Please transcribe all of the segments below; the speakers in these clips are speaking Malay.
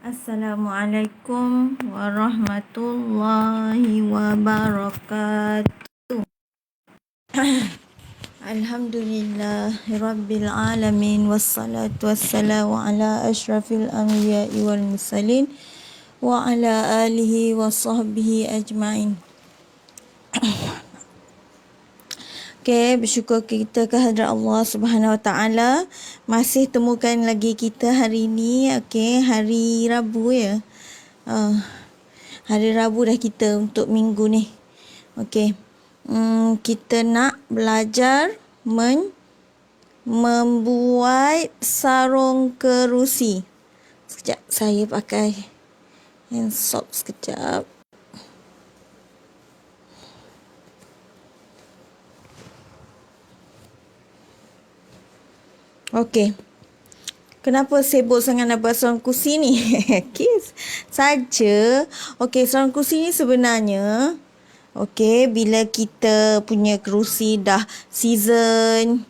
Assalamualaikum warahmatullahi wabarakatuh. Alhamdulillahirabbil alamin wassalatu wassalamu ala asyrafil anbiya'i wal mursalin wa ala alihi wa sahbihi ajma'in. Okay, bersyukur kita kehadrat Allah Subhanahu Wa Taala. Masih temukan lagi kita hari ini. Okay, hari Rabu ya. Hari Rabu dah kita untuk minggu ni. Okay. Kita nak belajar membuat sarung kerusi. Sekejap, saya pakai hand soap sekejap. Okey. Kenapa sibuk sangat nak buat sarung kerusi ni? Kes saja. Okey, sarung kerusi ni sebenarnya bila kita punya kerusi dah season,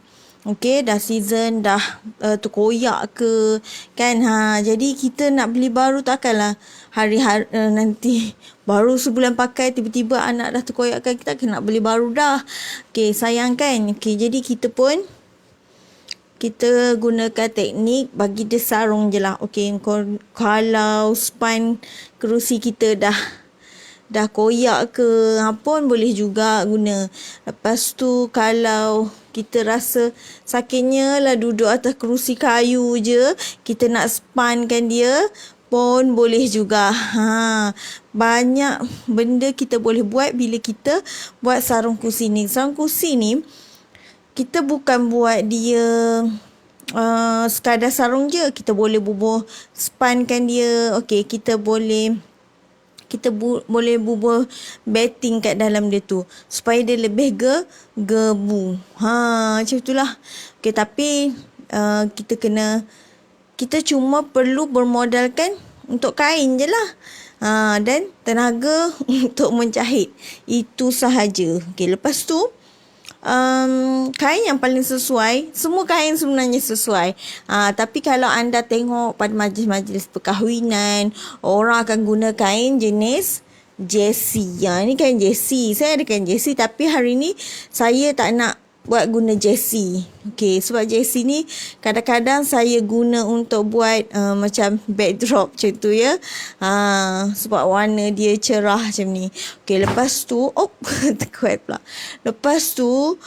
dah season, dah terkoyak ke kan, jadi kita nak beli baru takkanlah hari-hari nanti baru sebulan pakai tiba-tiba anak dah terkoyak kan, kita kena nak beli baru dah. Okey, sayang kan. Okey, jadi kita gunakan teknik bagi dia sarung je lah. Okey, kalau span kerusi kita dah koyak ke pun boleh juga guna. Lepas tu kalau kita rasa sakitnya lah duduk atas kerusi kayu je, kita nak spankan dia pun boleh juga. Banyak benda kita boleh buat bila kita buat sarung kerusi ni. Sarung kerusi ni kita bukan buat dia sekadar sarung je. Kita boleh bubuh spankan dia. Okey, kita boleh bubuh batting kat dalam dia tu supaya dia lebih gebu. Macam itulah. Okey, tapi kita cuma perlu bermodalkan untuk kain je lah. Dan tenaga untuk menjahit. Itu sahaja. Okey, lepas tu kain yang paling sesuai, semua kain sebenarnya sesuai. Tapi kalau anda tengok pada majlis-majlis perkahwinan, orang akan guna kain jenis jersey. Ni kain jersey. Saya ada kain jersey tapi hari ni saya tak nak buat guna jersey. Okey, sebab jersey ni kadang-kadang saya guna untuk buat macam backdrop macam tu ya. Sebab warna dia cerah macam ni. Okey, lepas tu terkuat pula. Lepas tu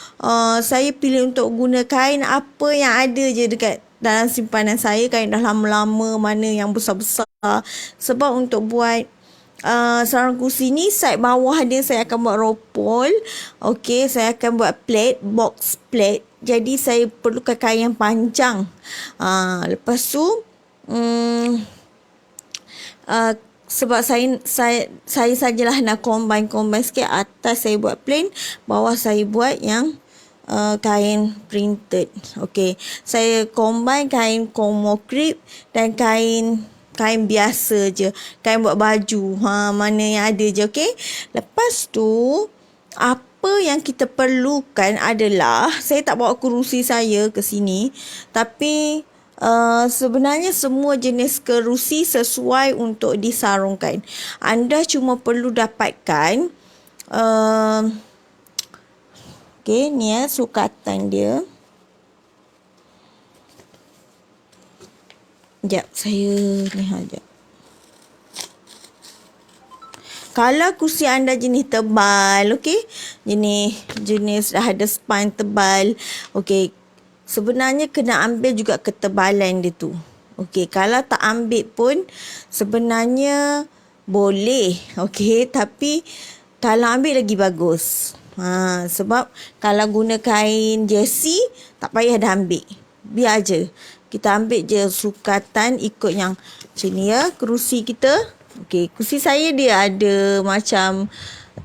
saya pilih untuk guna kain apa yang ada je dekat dalam simpanan saya. Kain dah lama-lama, mana yang besar-besar. Sebab untuk buat sarung kerusi ni, side bawah dia saya akan buat ropol. Okey, saya akan buat plate, box plate. Jadi saya perlukan kain yang panjang. Lepas tu sebab saya sajalah nak combine sikit. Atas saya buat plain, bawah saya buat yang kain printed. Okey, saya combine kain Komo Crepe dan kain biasa je, kain buat baju, mana yang ada je. Okey, lepas tu apa yang kita perlukan adalah, saya tak bawa kerusi saya ke sini, tapi sebenarnya semua jenis kerusi sesuai untuk disarungkan. Anda cuma perlu dapatkan okey, ni sukatan dia. Sekejap, saya lihat sekejap. Kalau kerusi anda jenis tebal, okey, jenis dah ada span tebal, okey, sebenarnya kena ambil juga ketebalan dia tu. Okey, kalau tak ambil pun sebenarnya boleh, okey, tapi kalau ambil lagi bagus. Sebab kalau guna kain jersey tak payah dah ambil, biar je. Kita ambil je sukatan ikut yang macam ni ya, kerusi kita. Okey, kerusi saya dia ada macam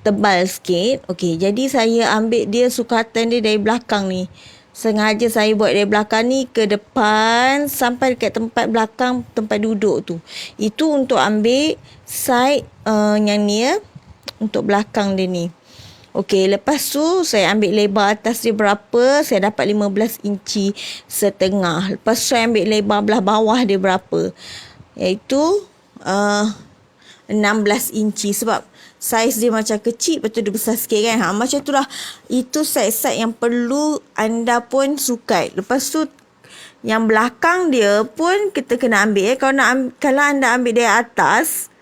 tebal sikit. Okey, jadi saya ambil dia sukatan dia dari belakang ni. Sengaja saya buat dari belakang ni ke depan sampai dekat tempat belakang, tempat duduk tu. Itu untuk ambil side yang ni ya, untuk belakang dia ni. Okey, lepas tu saya ambil lebar atas dia berapa, saya dapat 15 inci setengah. Lepas tu saya ambil lebar belah bawah dia berapa, iaitu 16 inci sebab saiz dia macam kecil, lepas tu dia besar sikit kan. Macam tu lah. Itu saiz-saiz yang perlu anda pun sukai. Lepas tu yang belakang dia pun kita kena ambil. Kalau anda ambil dari atas,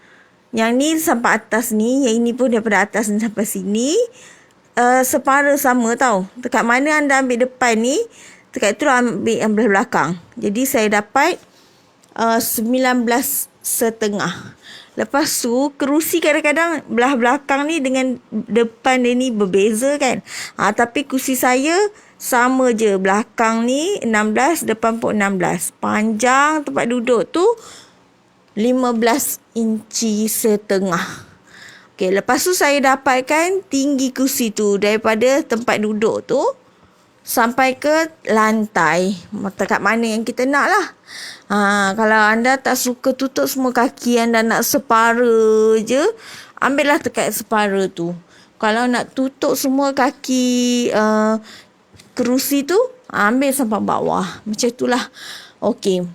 yang ni sampai atas ni, yang ini pun daripada atas ni sampai sini, separa sama tau. Dekat mana anda ambil depan ni, dekat tu ambil yang belah belakang. Jadi saya dapat 19,5. Lepas tu kerusi kadang-kadang belah belakang ni dengan depan dia ni berbeza kan. Tapi kerusi saya sama je. Belakang ni 16, depan pun 16. Panjang tempat duduk tu 15 inci setengah. Okey, lepas tu saya dapatkan tinggi kerusi tu daripada tempat duduk tu sampai ke lantai. Dekat mana yang kita nak lah. Kalau anda tak suka tutup semua kaki, anda nak separa je, ambillah dekat separa tu. Kalau nak tutup semua kaki kerusi tu, ambil sampai bawah. Macam itulah. Okey.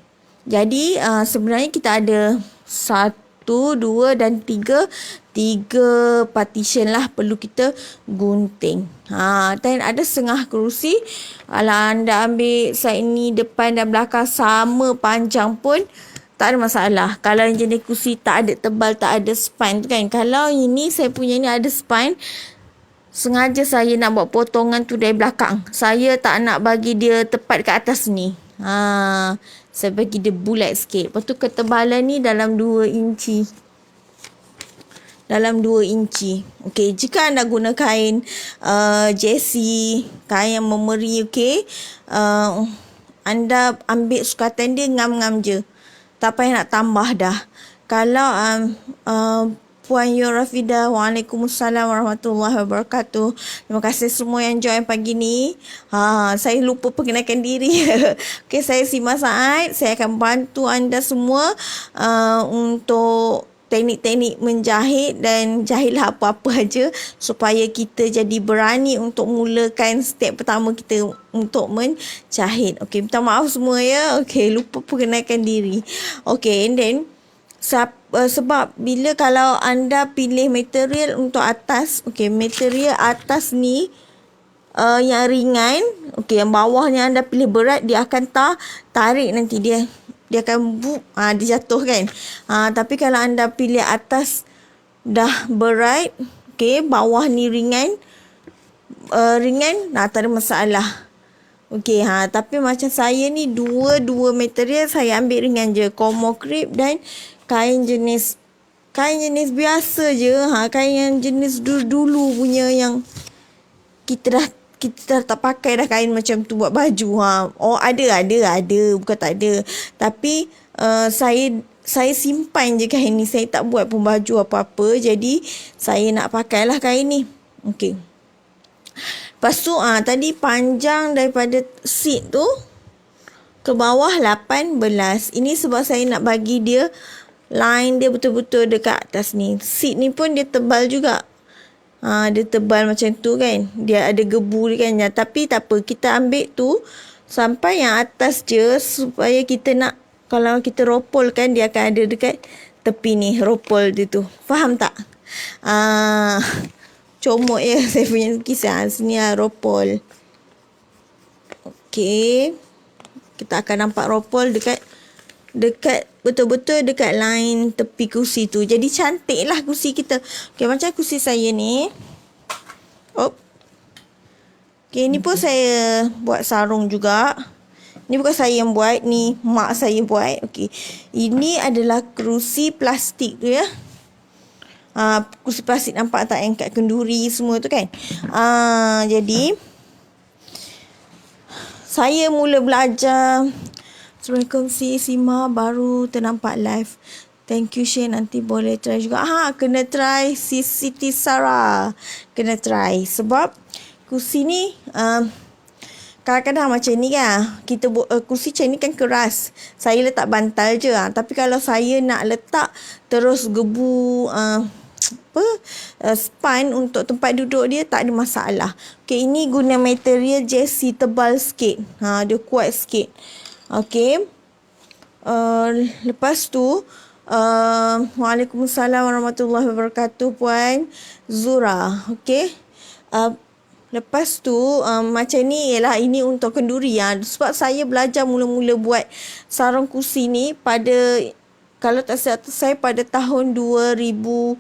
Jadi sebenarnya kita ada 1, 2 dan 3. 3 partition lah perlu kita gunting. Dan ada setengah kerusi. Kalau anda ambil side ni depan dan belakang sama panjang pun tak ada masalah. Kalau yang jenis kerusi tak ada tebal, tak ada spine tu kan. Kalau ini saya punya ni ada spine, sengaja saya nak buat potongan tu dari belakang. Saya tak nak bagi dia tepat kat atas ni. Saya bagi dia bulat sikit. Lepas tu ketebalan ni dalam 2 inci. Dalam 2 inci. Okey, jika anda guna kain jersey, kain yang memeri, okey, anda ambil sukatan dia, ngam-ngam je. Tak payah nak tambah dah. Kalau Puan Yorafida, Waalaikumsalam warahmatullahi wabarakatuh. Terima kasih semua yang join pagi ni. Saya lupa perkenalkan diri. Okey, saya Sima Saad. Saya akan bantu anda semua untuk teknik-teknik menjahit dan jahitlah apa-apa aja supaya kita jadi berani untuk mulakan step pertama kita untuk menjahit. Okey, minta maaf semua ya. Okey, lupa perkenalkan diri. Okey, and then sebab bila kalau anda pilih material untuk atas, okey, material atas ni yang ringan, okey, yang bawahnya anda pilih berat, dia akan tarik nanti dia akan dia jatuh kan. Tapi kalau anda pilih atas dah berat, okey, bawah ni ringan, tak ada masalah. Okey, tapi macam saya ni dua material saya ambil ringan je, Komo Crepe dan kain jenis biasa je. Kain yang jenis dulu punya yang kita dah tak pakai dah kain macam tu buat baju. Ada bukan tak ada. Tapi saya simpan je kain ni. Saya tak buat pun baju apa-apa. Jadi saya nak pakailah kain ni. Okey. Lepas tu tadi panjang daripada seat tu ke bawah 18. Ini sebab saya nak bagi dia line dia betul-betul dekat atas ni. Seat ni pun dia tebal juga. Dia tebal macam tu kan. Dia ada gebu dia kan. Tapi tak apa. Kita ambil tu sampai yang atas je supaya kita nak, kalau kita ropol kan, dia akan ada dekat tepi ni. Ropol dia tu. Faham tak? Comot ya saya punya kisah. Sini ropol. Okey. Kita akan nampak ropol dekat betul-betul dekat line tepi kursi tu. Jadi cantik lah kursi kita. Okey, macam kursi saya ni. Okey, ni pun saya buat sarung juga. Ni bukan saya yang buat, ni mak saya buat. Okey. Ini adalah kerusi plastik tu ya. Kerusi plastik nampak tak yang kat kenduri semua tu kan. Jadi saya mula belajar. Assalamualaikum Sima, baru ternampak live. Thank you Shane, nanti boleh try juga. Kena try Siti Sarah. Kena try sebab kursi ni kadang-kadang macam ni kan. Kita kursi macam ni kan keras. Saya letak bantal je. Tapi kalau saya nak letak terus gebu span untuk tempat duduk dia, tak ada masalah. Okay, ini guna material jersey tebal sikit. Dia kuat sikit. Okey. Lepas tu Waalaikumsalam warahmatullahi wabarakatuh, Puan Zura. Okey. Lepas tu macam ni ialah ini untuk kenduri ya. Sebab saya belajar mula-mula buat sarung kursi ni pada, kalau tak silap saya, pada tahun 2012.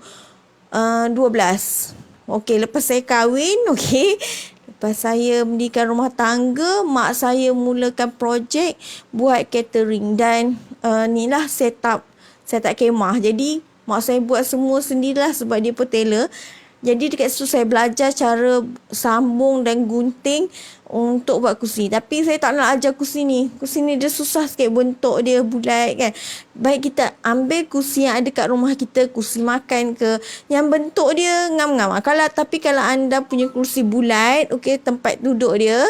Okey, lepas saya kahwin, okey. Lepas saya mendirikan rumah tangga, mak saya mulakan projek buat catering dan ni lah setup kemah. Jadi mak saya buat semua sendirilah sebab dia pun tailor. Jadi dekat situ saya belajar cara sambung dan gunting untuk buat kursi. Tapi saya tak nak ajar kursi ni. Kursi ni dia susah sikit, bentuk dia bulat kan. Baik kita ambil kursi yang ada kat rumah kita, kursi makan ke, yang bentuk dia ngam-ngam. Tapi kalau anda punya kursi bulat, okey, tempat duduk dia,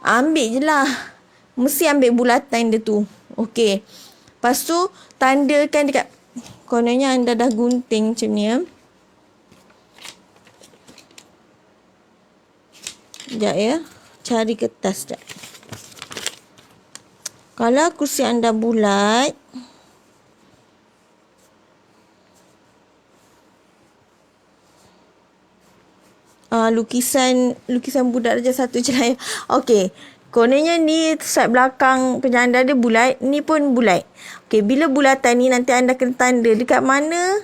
ambil je lah. Mesti ambil bulatan dia tu. Okey. Lepas tu tandakan dekat, kononnya anda dah gunting macam ni ya. Sekejap ya. Cari kertas sekejap. Kalau kursi anda bulat, lukisan budak darjah 1 je lah ya. Okey. Kononnya ni side belakang penyanda dia bulat. Ni pun bulat. Okey. Bila bulatan ni nanti anda kena tanda dekat mana.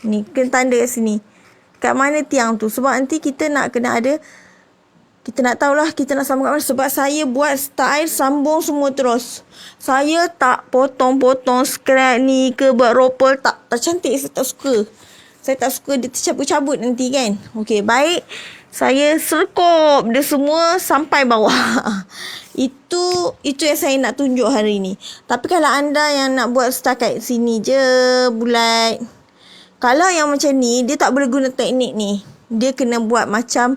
Ni kena tanda kat sini. Kat mana tiang tu. Sebab nanti kita nak kena ada, kita nak tahulah kita nak sambung kat mana. Sebab saya buat style sambung semua terus. Saya tak potong-potong scrap ni ke, buat ropel. Tak cantik. Saya tak suka. Saya tak suka dia tercabut-cabut nanti kan. Okey, baik. Saya serkup dia semua sampai bawah. Itu yang saya nak tunjuk hari ni. Tapi kalau anda yang nak buat setakat sini je, bulat. Kalau yang macam ni, dia tak boleh guna teknik ni. Dia kena buat macam,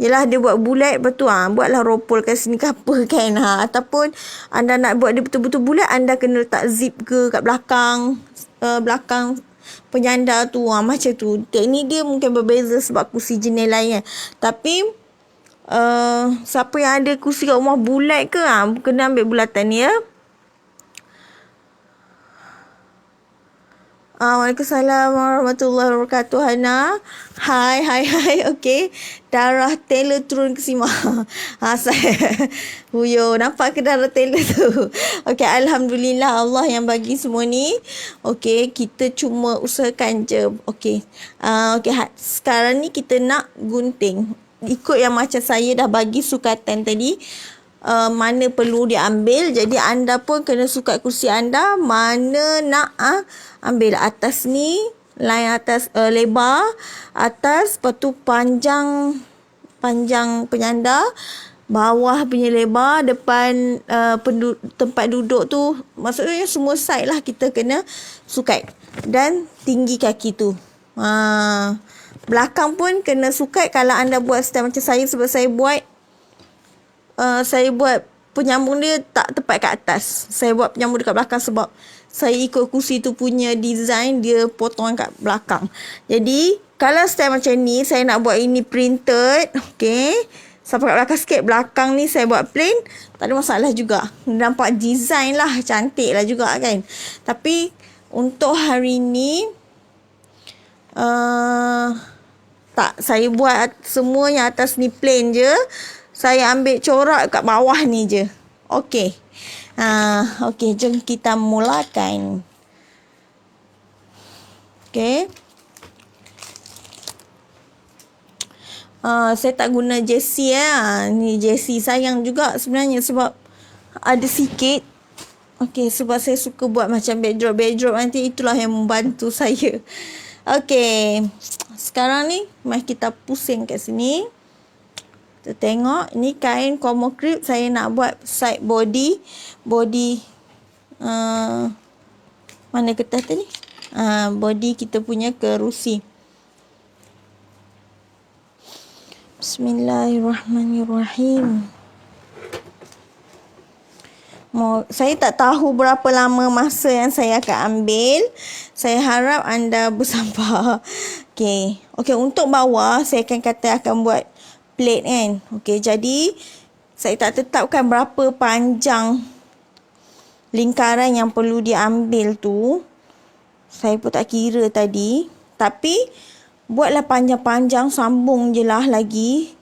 yelah dia buat bulat, betul buatlah ropol kat sini ke apa kan. Ataupun anda nak buat dia betul-betul bulat, anda kena letak zip ke kat belakang, belakang penyanda tu. Macam tu. Teknik dia mungkin berbeza sebab kursi jenis lain kan. Tapi siapa yang ada kursi kat rumah bulat ke, kena ambil bulatan ni ya. Waalaikumsalam warahmatullahi wabarakatuh, Hana. Hai. Okey. Darah Taylor turun ke Sima. Saya Huyo. Nampak ke darah Taylor tu? Okey, alhamdulillah Allah yang bagi semua ni. Okey, kita cuma usahakan je. Okey. Okey, sekarang ni kita nak gunting. Ikut yang macam saya dah bagi sukatan tadi. Mana perlu diambil. Jadi anda pun kena sukat kursi anda mana nak ambil. Atas ni, line atas lebar atas, lepas tu panjang penyanda, bawah punya lebar, depan tempat duduk tu, maksudnya semua side lah kita kena sukat, dan tinggi kaki tu. Belakang pun kena sukat kalau anda buat style macam saya. Sebab saya buat penyambung dia tak tepat kat atas. Saya buat penyambung dekat belakang sebab saya ikut kursi tu punya design, dia potong kat belakang. Jadi kalau style macam ni, saya nak buat ini printed, okey, sampai kat belakang sikit. Belakang ni saya buat plain, tak ada masalah juga. Nampak design lah, cantik lah juga kan. Tapi untuk hari ni tak, saya buat semua yang atas ni plain je. Saya ambil corak kat bawah ni je. Okey. Okey, jom kita mulakan. Okey. Saya tak guna jersey ya. Ni jersey sayang juga sebenarnya sebab ada sikit. Okey, sebab saya suka buat macam backdrop nanti, itulah yang membantu saya. Okey. Sekarang ni mari kita pusing kat sini. Kita tengok ni kain Como Crepe. Saya nak buat side body mana kertas tadi? Body kita punya kerusi. Bismillahirrahmanirrahim. Saya tak tahu berapa lama masa yang saya akan ambil. Saya harap anda bersabar. Okey, untuk bawah saya akan buat plate kan. Okey, jadi saya tak tetapkan berapa panjang lingkaran yang perlu diambil tu. Saya pun tak kira tadi. Tapi buatlah panjang-panjang, sambung je lah lagi.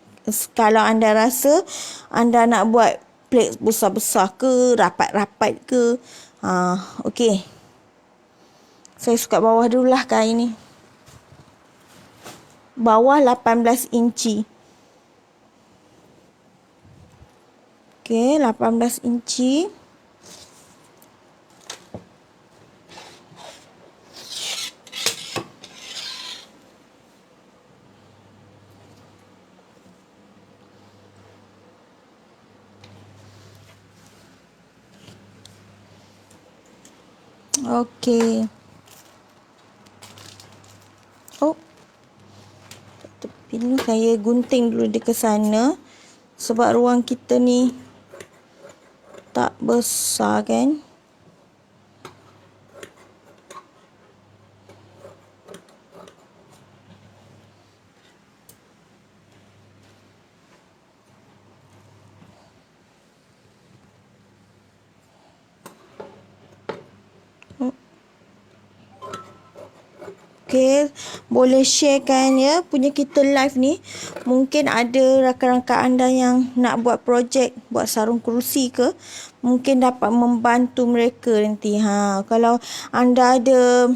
Kalau anda rasa anda nak buat plate besar-besar ke, rapat-rapat ke. Okey. Saya suka bawah dululah kain ni. Bawah 18 inci. Okey, 18 inci. Okey. Tepi ni saya gunting dulu dia ke sana. Sebab ruang kita ni tak besar kan. Okay, boleh sharekan ya punya kita live ni. Mungkin ada rakan-rakan anda yang nak buat projek, buat sarung kerusi ke, mungkin dapat membantu mereka nanti. Kalau anda ada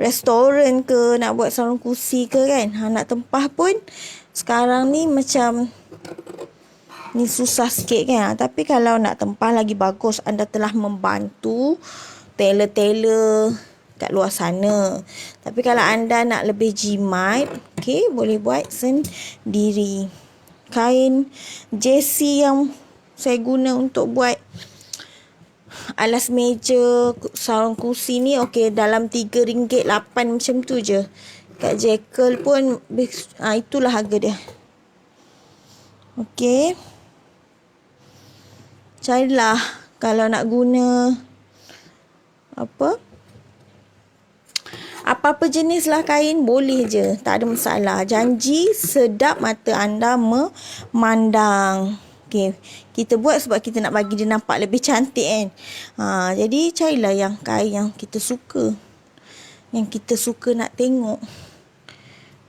restoran ke, nak buat sarung kerusi ke kan, nak tempah pun sekarang ni macam ni susah sikit kan. Tapi kalau nak tempah lagi bagus, anda telah membantu tailor-tailor kat luar sana. Tapi kalau anda nak lebih jimat, okey, boleh buat sendiri. Kain JC yang saya guna untuk buat alas meja, sarung kursi ni, okey, dalam RM3.8 macam tu je. Kat Jekyll pun itulah harga dia. Okey. Carilah kalau nak guna apa-apa jenis lah kain, boleh je. Tak ada masalah. Janji sedap mata anda memandang. Okay. Kita buat sebab kita nak bagi dia nampak lebih cantik kan. Jadi carilah yang kain yang kita suka. Yang kita suka nak tengok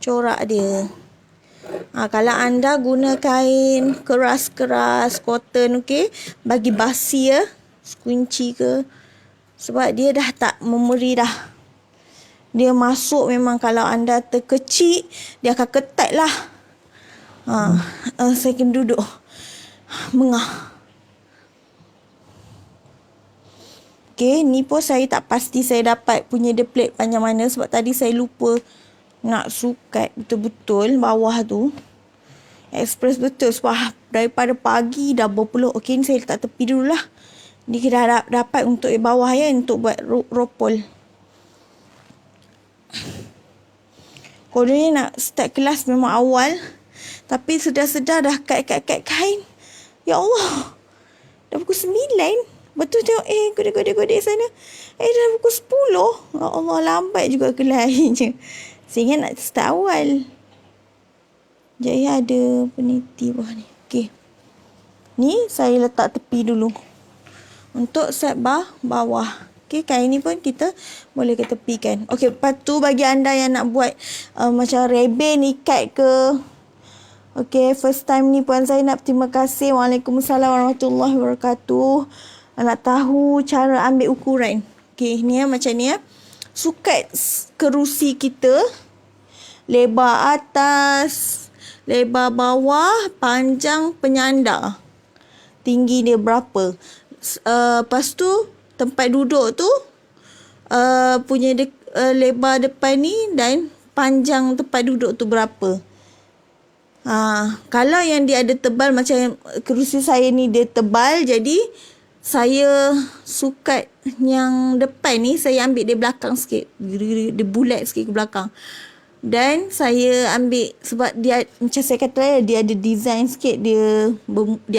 corak dia. Kalau anda guna kain keras-keras, cotton, okay, bagi basi ya, kunci ke. Sebab dia dah tak memeri dah. Dia masuk memang kalau anda terkecil, dia akan ketat lah. Saya kena duduk. Mengah. Okay, ni pun saya tak pasti saya dapat punya dia plate panjang mana. Sebab tadi saya lupa nak sukat betul-betul bawah tu. Express betul. Sebab daripada pagi dah berpeluh. Okay, ni saya letak tepi dululah. Ni kita dapat untuk bawah ya, untuk buat ropol. Kononnya nak start kelas memang awal. Tapi sedar-sedar dah kat kain. Ya Allah. Dah pukul 9. Betul tengok godek sana. Dah pukul 10. Ya Allah, lambat juga kelasnya. Sehingga nak start awal. Jadi ada peniti bawah ni. Okey. Ni saya letak tepi dulu. Untuk set bawah. Okay, kain ni pun kita boleh ke tepikan. Okay, lepas tu bagi anda yang nak buat macam rebel ikat ke. Okay, first time ni Puan Zainab, terima kasih. Waalaikumsalam warahmatullahi wabarakatuh. Nak tahu cara ambil ukuran. Okay, ni macam ni ya. Sukat kerusi kita. Lebar atas, lebar bawah, panjang penyandar. Tinggi dia berapa. Lepas tu tempat duduk tu punya lebar depan ni dan panjang tempat duduk tu berapa. Kalau yang dia ada tebal macam kerusi saya ni dia tebal, jadi saya sukat yang depan ni saya ambil dia belakang sikit. Dia bulat sikit ke belakang. Dan saya ambil sebab dia macam saya kata dia ada design sikit, dia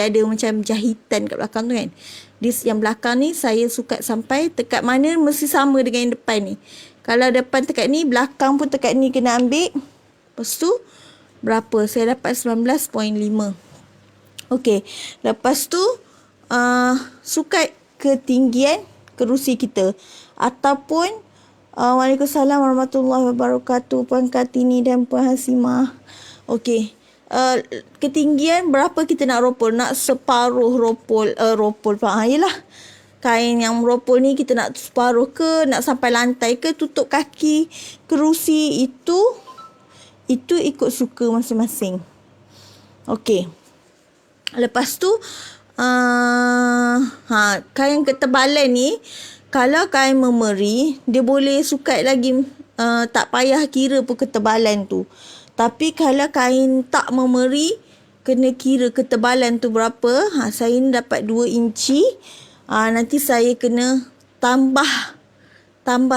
ada macam jahitan kat belakang tu kan. Yang belakang ni saya sukat sampai tekat mana mesti sama dengan yang depan ni. Kalau depan tekat ni, belakang pun tekat ni kena ambil. Lepas tu berapa? Saya dapat 19.5. Okey. Lepas tu sukat ketinggian kerusi kita. Ataupun Waalaikumsalam warahmatullahi wabarakatuh Puan Kartini dan Puan Hasimah. Okey. Ketinggian berapa kita nak ropol? Nak separuh ropol yelah. Kain yang ropol ni kita nak separuh ke, nak sampai lantai ke, tutup kaki kerusi itu ikut suka masing-masing. Okey. Lepas tu kain ketebalan ni, kalau kain memeri, dia boleh sukat lagi, tak payah kira pun ketebalan tu. Tapi kalau kain tak memeri, kena kira ketebalan tu berapa. Saya ni dapat 2 inci. Nanti saya kena tambah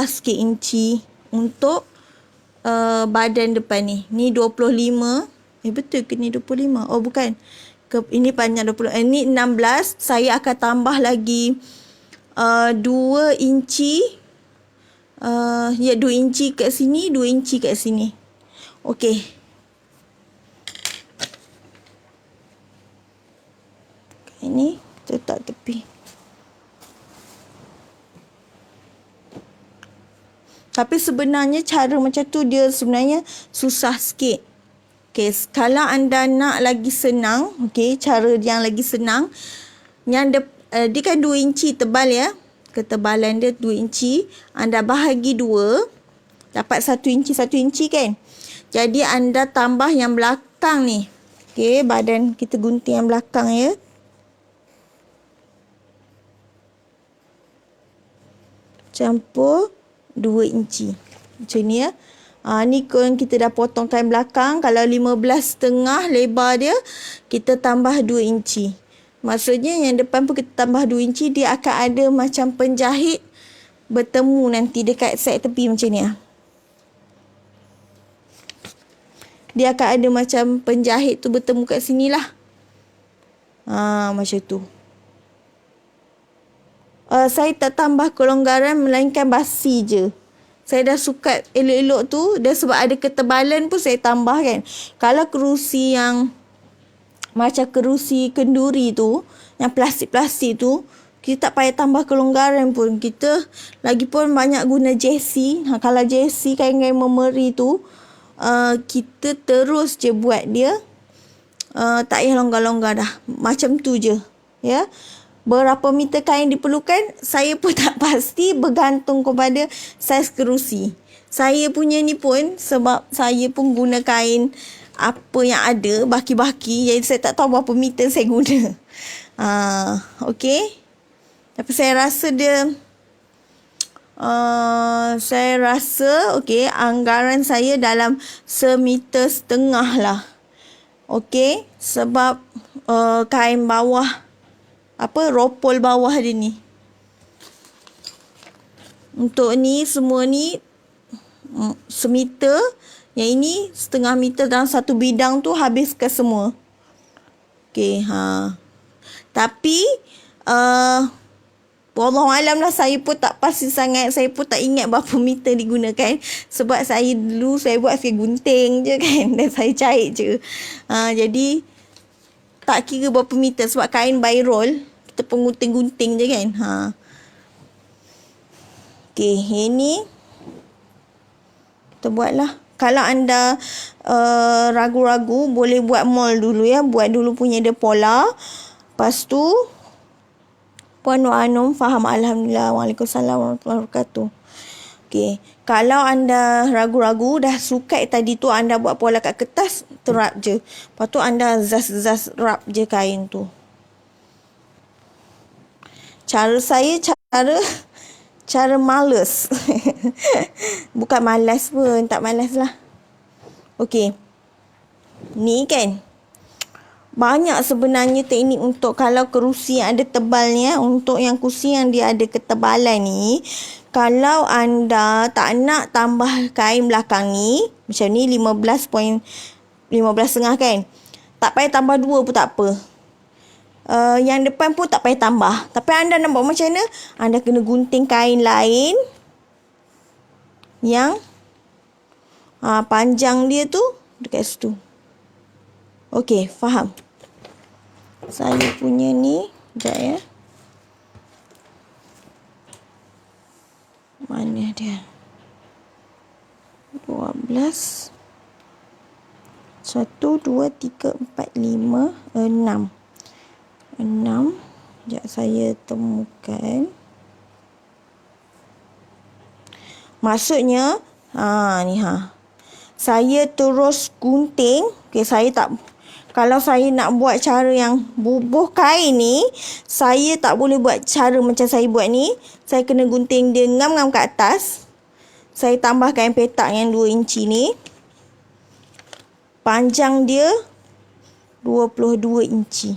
sikit inci untuk badan depan ni. Ni 25. Betul ke ni 25? Oh bukan. Ini panjang 20. Ni 16. Saya akan tambah lagi 2 inci. 2 inci kat sini, 2 inci kat sini. Okey. Ini letak tepi. Tapi sebenarnya cara macam tu dia sebenarnya susah sikit. Okey, kalau anda nak lagi senang, okey, cara yang lagi senang, yang dia kan 2 inci tebal ya. Ketebalan dia 2 inci, anda bahagi 2, dapat 1 inci kan. Jadi anda tambah yang belakang ni. Okey, badan kita gunting yang belakang ya. Campur 2 inci. Macam ni ya. Ni kan kita dah potong kain belakang. Kalau 15.5 lebar dia, kita tambah 2 inci. Maksudnya yang depan pun kita tambah 2 inci. Dia akan ada macam penjahit bertemu nanti dekat side tepi macam ni ya. Dia akan ada macam penjahit tu bertemu kat sini lah. Macam tu. Saya tak tambah kelonggaran melainkan basi je. Saya dah sukat elok-elok tu. Dan sebab ada ketebalan pun saya tambah kan. Kalau kerusi yang macam kerusi kenduri tu, yang plastik-plastik tu, kita tak payah tambah kelonggaran pun. Kita lagipun banyak guna jersey. Kalau jersey kain-kain memeri tu, kita terus je buat dia. Tak payah longgar-longgar dah. Macam tu je. Ya. Berapa meter kain diperlukan, saya pun tak pasti, bergantung kepada saiz kerusi. Saya punya ni pun, sebab saya pun guna kain apa yang ada, baki-baki, jadi saya tak tahu berapa meter saya guna. Okey. Tapi saya rasa dia, okey, anggaran saya dalam 1.5 meter lah. Okey, sebab kain bawah, ropol bawah dia ni. Untuk ni, semua ni 1 meter. Yang ini 0.5 meter dalam satu bidang tu habiskan semua. Okey, Tapi, wallahualam lah, saya pun tak pasti sangat. Saya pun tak ingat berapa meter digunakan. Sebab saya dulu, saya buat saya gunting je kan. Dan saya cahit je. Jadi, tak kira berapa meter. Sebab kain by roll, kita pun gunting-gunting je kan. Okey, ini kita buatlah. Kalau anda ragu-ragu, boleh buat mold dulu ya. Buat dulu punya dia pola. Lepas tu, Puan Nur Anum faham, alhamdulillah. Waalaikumsalam warahmatullahi wabarakatuh. Okey, kalau anda ragu-ragu, dah sukat tadi tu, anda buat pola kat kertas, terap je. Lepas tu anda zas rap je kain tu. Cara saya, cara malas. Bukan malas pun, tak malas lah. Okey. Ni kan, banyak sebenarnya teknik untuk kalau kerusi yang ada tebalnya. Untuk yang kerusi yang dia ada ketebalan ni, kalau anda tak nak tambah kain belakang ni, macam ni 15.5 kan, tak payah tambah 2 pun tak apa. Yang depan pun tak payah tambah. Tapi anda nak buat macam mana? Anda kena gunting kain lain yang panjang dia tu dekat situ. Okey, faham. Saya punya ni, sekejap ya. Mana dia? 12. 1, 2, 3, 4, 5, 6. 6. Sekejap saya temukan. Maksudnya, ni saya terus gunting. Okay, kalau saya nak buat cara yang bubuh kain ni, saya tak boleh buat cara macam saya buat ni. Saya kena gunting dia ngam-ngam kat atas. Saya tambah kain petak yang 2 inci ni. Panjang dia 22 inci.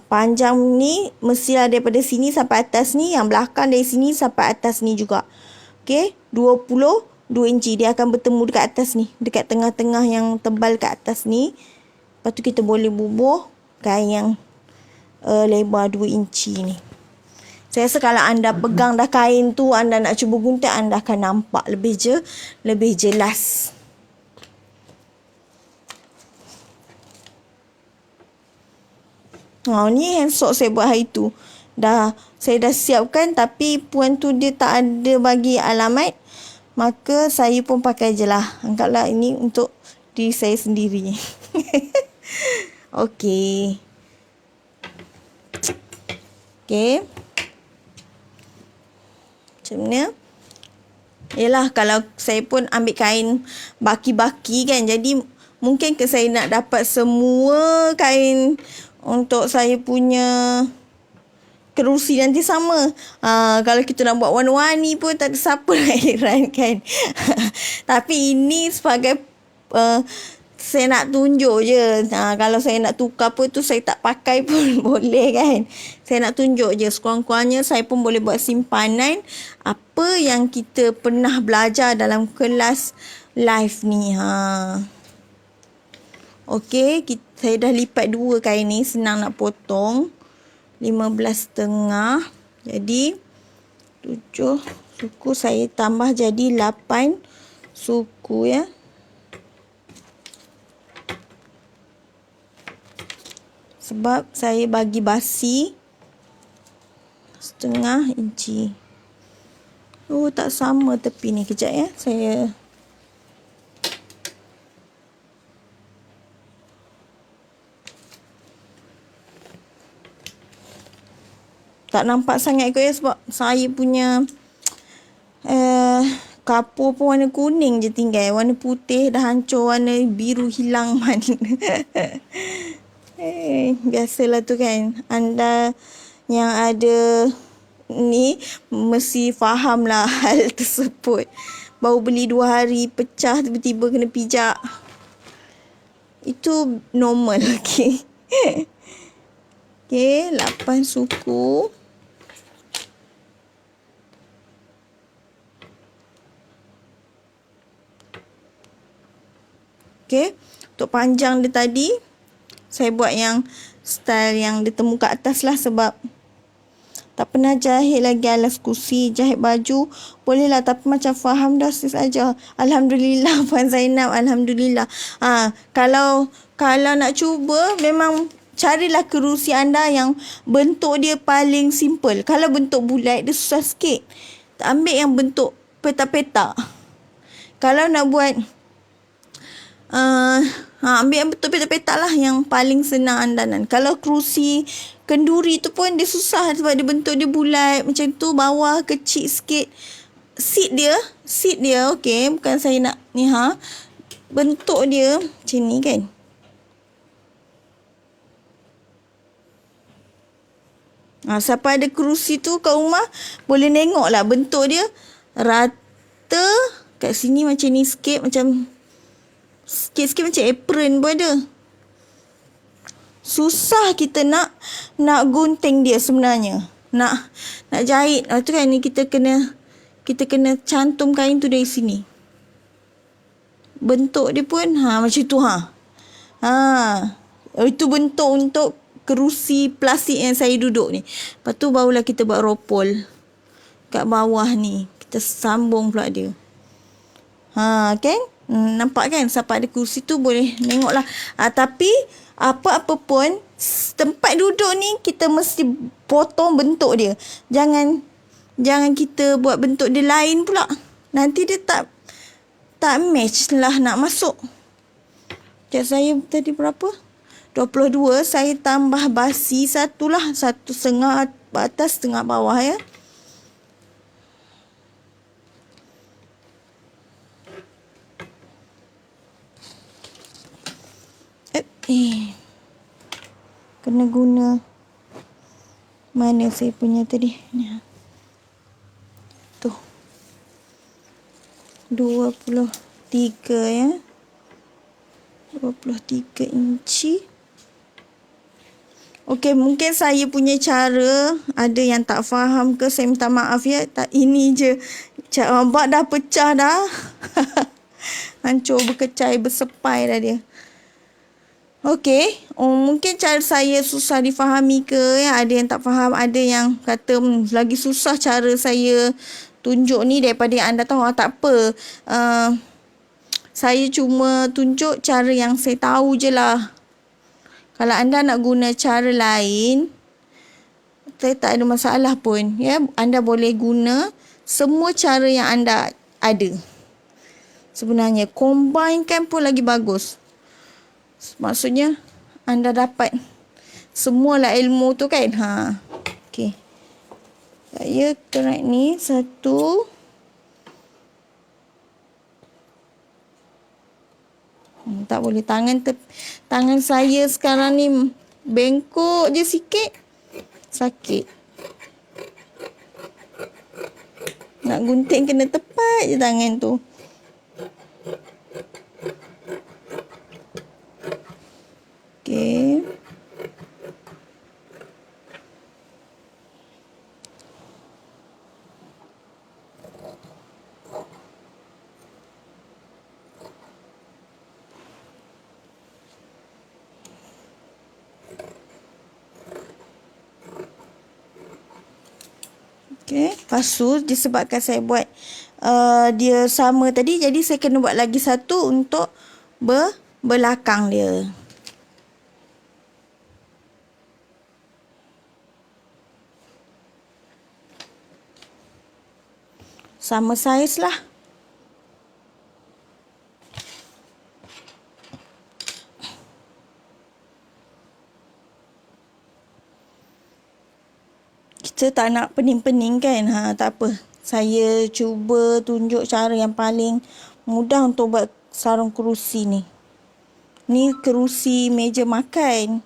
Panjang ni mestilah daripada sini sampai atas ni. Yang belakang dari sini sampai atas ni juga. Okey, 22 inci. Dia akan bertemu dekat atas ni. Dekat tengah-tengah yang tebal kat atas ni. Lepas tu kita boleh bubuh kain yang lebar 2 inci ni. Saya rasa kalau anda pegang dah kain tu, anda nak cuba gunting, anda akan nampak lebih jelas. Ni hand sock saya buat hari tu. Saya dah siapkan, tapi puan tu dia tak ada bagi alamat. Maka saya pun pakai je lah. Anggaplah ini untuk diri saya sendiri. Okey. Macam mana? Yelah, kalau saya pun ambil kain baki-baki kan. Jadi mungkin ke saya nak dapat semua kain untuk saya punya kerusi nanti sama. Kalau kita nak buat warna-warni pun tak ada siapa nak heran kan. Tapi ini sebagai saya nak tunjuk je. Kalau saya nak tukar pun tu saya tak pakai pun boleh kan. Saya nak tunjuk je. Sekurang-kurangnya saya pun boleh buat simpanan apa yang kita pernah belajar dalam kelas live ni. Okey, saya dah lipat 2 kain ni. Senang nak potong. 15.5. Jadi 7 suku saya tambah jadi 8 suku ya. Sebab saya bagi basi 0.5 inci. Tak sama tepi ni. Kejap ya. Saya tak nampak sangat kot ya, sebab saya punya kapur pun warna kuning je tinggal. Warna putih dah hancur, warna biru hilang mana. Biasalah tu kan. Anda yang ada ni mesti faham lah hal tersebut. Baru beli 2 hari pecah, tiba-tiba kena pijak. Itu normal. Okey. Okey, 8 suku. Okey, untuk panjang dia tadi saya buat yang style yang ditemu kat atas lah, sebab tak pernah jahit lagi alas kursi, jahit baju boleh lah, tapi macam faham dah saja. Alhamdulillah Puan Zainab, alhamdulillah. Kalau nak cuba, memang carilah kerusi anda yang bentuk dia paling simple. Kalau bentuk bulat dia susah sikit. Ambil yang bentuk petak-petak. Kalau nak buat ambil yang bentuk petak-petak lah, yang paling senang andanan. Kalau kerusi kenduri tu pun dia susah sebab dia bentuk dia bulat macam tu, bawah kecil sikit. Seat dia okey, bukan saya nak ni bentuk dia macam ni kan. Siapa ada kerusi tu kat rumah boleh tengok lah bentuk dia rata. Kat sini macam ni sikit, macam sikit-sikit macam apron pun ada. Susah kita nak gunting dia sebenarnya. Nak jahit. Tu kan ni kita kena cantum kain tu dari sini. Bentuk dia pun macam tu itu bentuk untuk kerusi plastik yang saya duduk ni. Lepas tu barulah kita buat ropol kat bawah ni. Kita sambung pula dia. Kan? Nampak kan? Siapa ada kerusi tu boleh tengok lah. Tapi apa-apa pun tempat duduk ni kita mesti potong bentuk dia. Jangan kita buat bentuk dia lain pula. Nanti dia tak match lah nak masuk. Cak saya tadi berapa? 22. Saya tambah basi satu lah. 1,5 atas, setengah bawah ya. Kena guna. Mana saya punya tadi? Ni. Tu. 23 ya. 23 inci. Okey, mungkin saya punya cara ada yang tak faham ke, saya minta maaf ya. Ini je. Abang dah pecah dah. Hancur berkecai, bersepai dah dia. Okey, mungkin cara saya susah difahami ke ya. Ada yang tak faham, ada yang kata lagi susah cara saya tunjuk ni daripada yang anda tahu. Tak apa. Saya cuma tunjuk cara yang saya tahu je lah. Kalau anda nak guna cara lain, saya tak ada masalah pun. Ya, anda boleh guna semua cara yang anda ada. Sebenarnya, combinekan pun lagi bagus. Maksudnya, anda dapat semualah ilmu tu kan. Okey. Saya kerat ni satu. Tak boleh. Tangan saya sekarang ni bengkok je sikit. Sakit. Nak gunting kena tepat je tangan tu. Okey. Okey, lepas tu disebabkan saya buat dia sama tadi, jadi saya kena buat lagi satu untuk belakang dia. Sama saiz lah. Kita tak nak pening-pening kan. Tak apa. Saya cuba tunjuk cara yang paling mudah untuk buat sarung kerusi ni. Ni kerusi meja makan.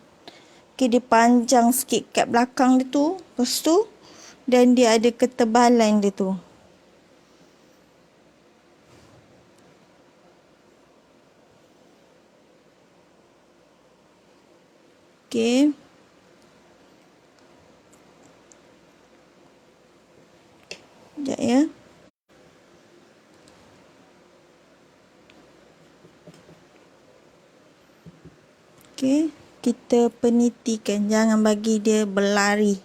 Okay, dia panjang sikit kat belakang dia tu. Lepas tu, dan dia ada ketebalan dia tu. Okay. Sekejap ya. Okay. Kita penitikan. Jangan bagi dia berlari.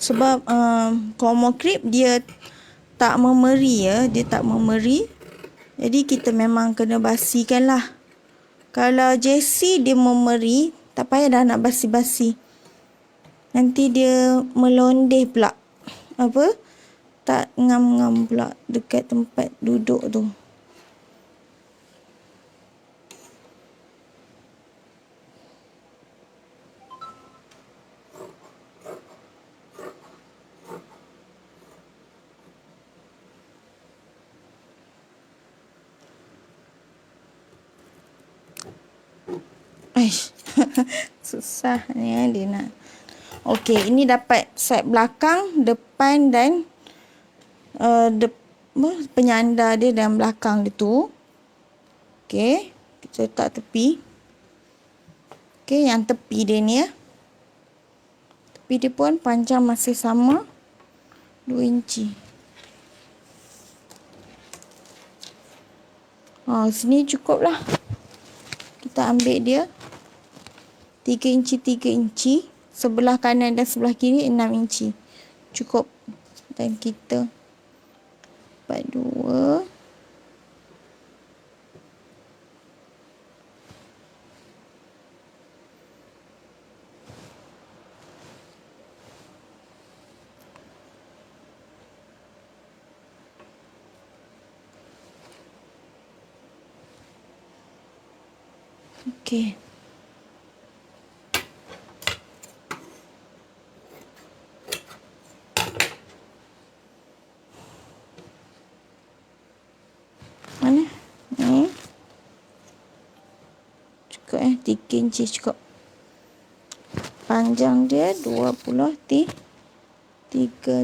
Sebab Komo Crip dia tak memeri ya. Dia tak memeri. Jadi kita memang kena basikan lah. Kalau JC dia memeri, tak payah dah nak basi-basi. Nanti dia melondeh pula. Apa? Tak ngam-ngam pula dekat tempat duduk tu. Susah ni dia nak. Okey, ini dapat side belakang, depan dan penyandar dia dan belakang dia tu. Okey, kita letak tepi. Okey, yang tepi dia ni ya. Tepi dia pun panjang masih sama 2 inci. Sini cukup lah. Kita ambil dia 3 inci 3 inci. Sebelah kanan dan sebelah kiri 6 inci. Cukup. Dan kita dapat 2. Okey. Mana? Ni. Cukup 3 inci cukup. Panjang dia 23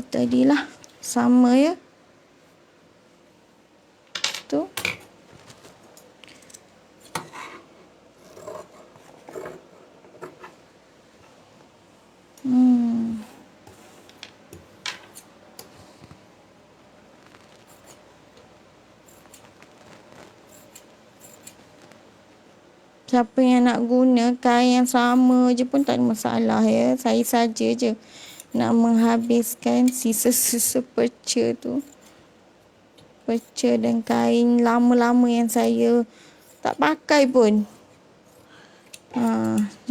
tadilah. Sama ya. Tu. Siapa yang nak guna kain yang sama je pun tak ada masalah ya. Saya saja je nak menghabiskan sisa-sisa perca tu. Perca dan kain lama-lama yang saya tak pakai pun.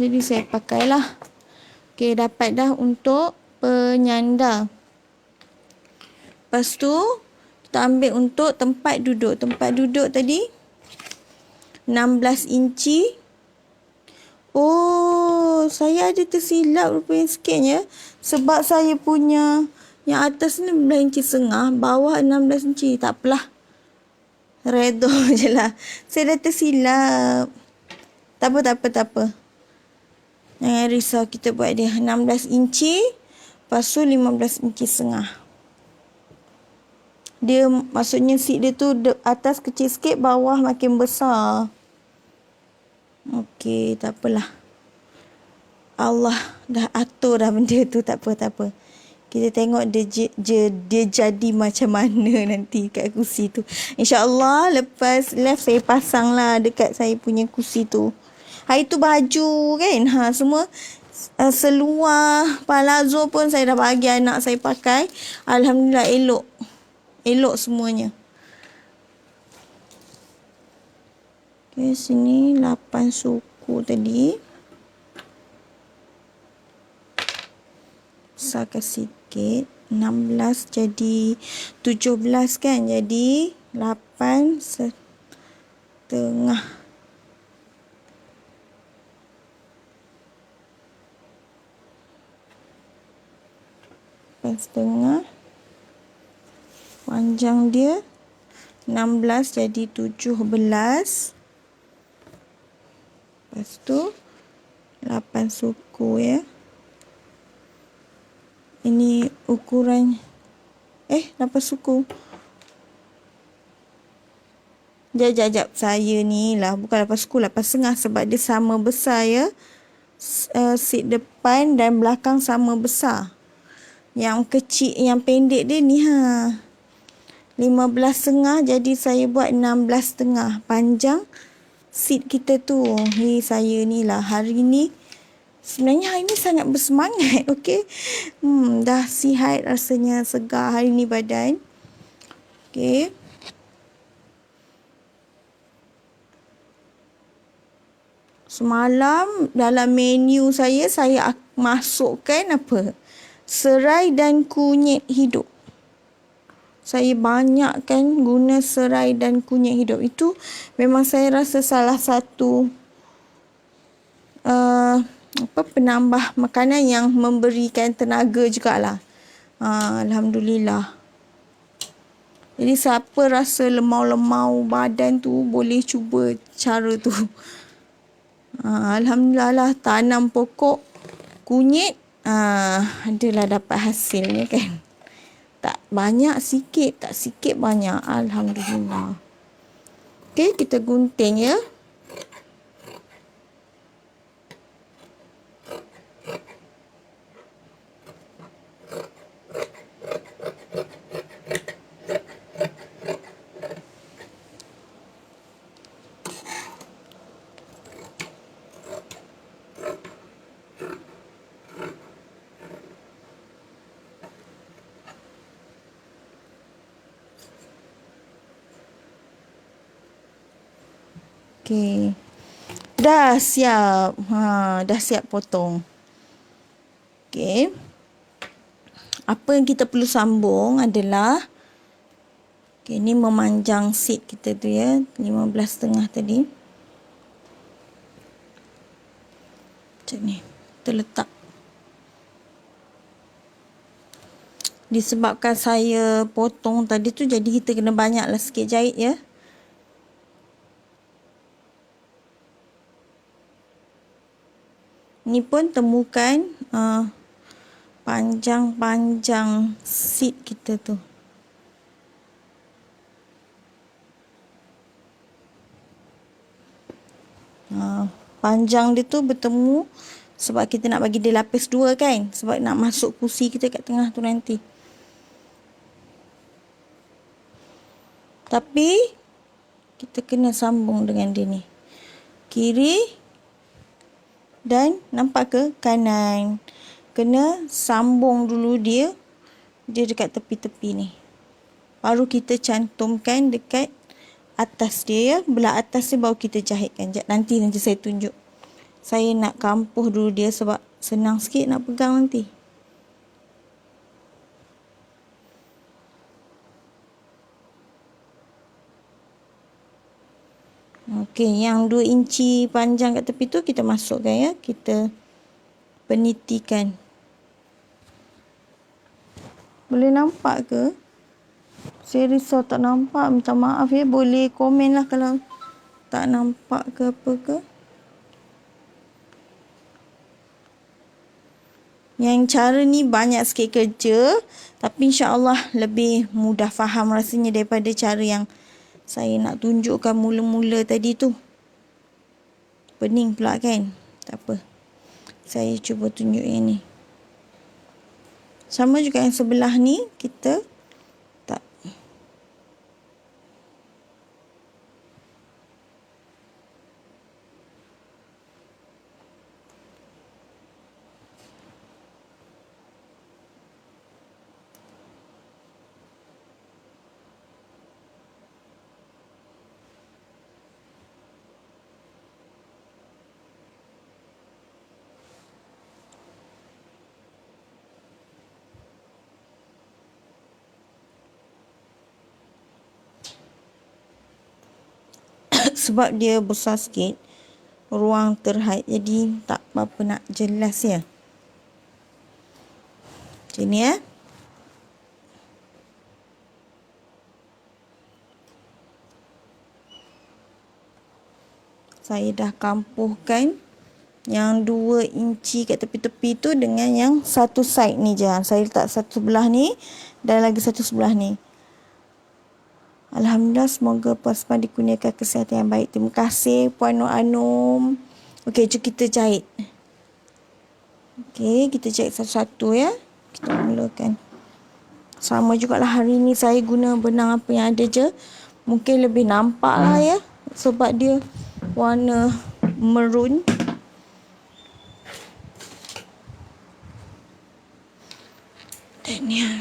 Jadi saya pakailah. Okey, dapat dah untuk penyandang. Lepas tu kita ambil untuk tempat duduk. Tempat duduk tadi 16 inci. Saya ada tersilap rupanya sikitnya. Sebab saya punya yang atas ni 16 inci setengah, bawah 16 inci. Tak apalah. Redha je lah. Saya dah tersilap. Tak apa. Jangan risau, kita buat dia 16 inci. Lepas tu 15 inci setengah. Dia maksudnya seat dia tu atas kecil sikit, bawah makin besar. Okey, tak apalah. Allah dah atur dah benda tu, tak apa. Kita tengok dia jadi macam mana nanti kat kursi tu. InsyaAllah lepas live saya pasang lah dekat saya punya kursi tu. Hari tu baju kan, semua seluar, palazzo pun saya dah bagi anak saya pakai. Alhamdulillah elok semuanya. Okay, sini 8 suku tadi. Besarkan sikit. 16 jadi 17 kan. Jadi 8 setengah. 8 setengah. Panjang dia 16 jadi 17. Lepas tu 8 suku ya. Ini ukuran 8 suku. Jap. Saya ni lah bukan 8 suku, 8 setengah sebab dia sama besar ya. Seat depan dan belakang sama besar. Yang kecil, yang pendek dia ni 15 setengah, jadi saya buat 16 setengah. Panjang seat kita tu. Saya ni lah hari ni. Sebenarnya hari ni sangat bersemangat. Okey. Dah sihat rasanya, segar hari ni badan. Okey. Semalam dalam menu saya masukkan apa? Serai dan kunyit hidup. Saya banyakkan guna serai dan kunyit hidup. Itu memang saya rasa salah satu penambah makanan yang memberikan tenaga jugalah. Alhamdulillah. Jadi siapa rasa lemau-lemau badan tu boleh cuba cara tu. Alhamdulillah lah, tanam pokok kunyit adalah dapat hasilnya kan. Tak banyak sikit, tak sikit banyak. Alhamdulillah. Okey, kita gunting ya. Okey. Dah siap. Dah siap potong. Okey. Apa yang kita perlu sambung adalah ni memanjang seat kita tu ya, 15.5 tadi. Macam ni. Kita letak. Disebabkan saya potong tadi tu, jadi kita kena banyaklah sikit jahit ya. Ni pun temukan panjang-panjang seat kita tu. Panjang dia tu bertemu sebab kita nak bagi dia lapis dua kan, sebab nak masuk kursi kita kat tengah tu nanti. Tapi kita kena sambung dengan dia ni, kiri dan nampak ke kanan. Kena sambung dulu dia dekat tepi-tepi ni, baru kita cantumkan dekat atas dia ya. Belah atas dia baru kita jahitkan. Nanti saya tunjuk. Saya nak kampuh dulu dia sebab senang sikit nak pegang nanti. Okey, yang 2 inci panjang kat tepi tu kita masukkan ya. Kita penitikan. Boleh nampak ke? Saya risau tak nampak. Minta maaf ya. Boleh komen lah kalau tak nampak ke apa ke. Yang cara ni banyak sikit kerja, tapi insya-Allah lebih mudah faham rasanya daripada cara yang saya nak tunjukkan mula-mula tadi tu. Pening pula kan? Tak apa. Saya cuba tunjuk yang ni. Sama juga yang sebelah ni, kita tak. Sebab dia besar sikit, ruang terhad, jadi tak apa nak jelas ya. Macam ni ya. Saya dah kampuhkan yang 2 inci kat tepi-tepi tu dengan yang satu side ni je. Saya letak satu sebelah ni dan lagi satu sebelah ni. Alhamdulillah, semoga Puan Asma dikurniakan kesihatan yang baik. Terima kasih Puan Nur Anum. Okey, jom kita jahit. Okey, kita jahit satu-satu ya. Kita mulakan. Sama jugalah hari ni saya guna benang apa yang ada je. Mungkin lebih nampak lah ya, sebab dia warna maroon. Dan ya.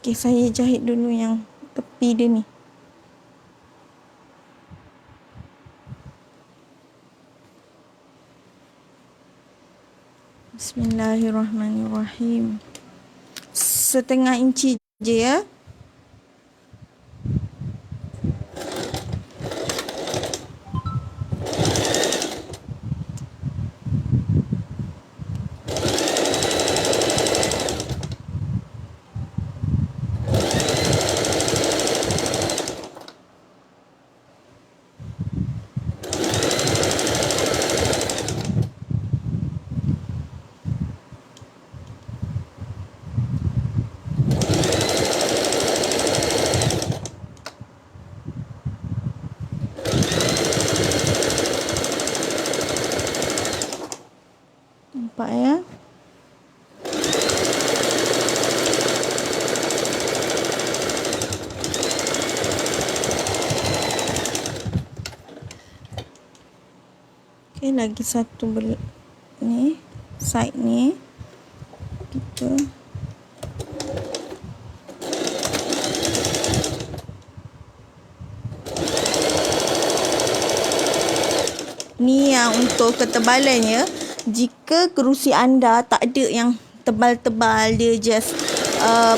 Okey, saya jahit dulu yang tepi dia ni. Bismillahirrahmanirrahim. 1/2 inci je ya. Nampak ya. Okey, lagi satu ni, side ni. tu. Ni yang untuk ketebalannya. Jika kerusi anda tak ada yang tebal-tebal, dia just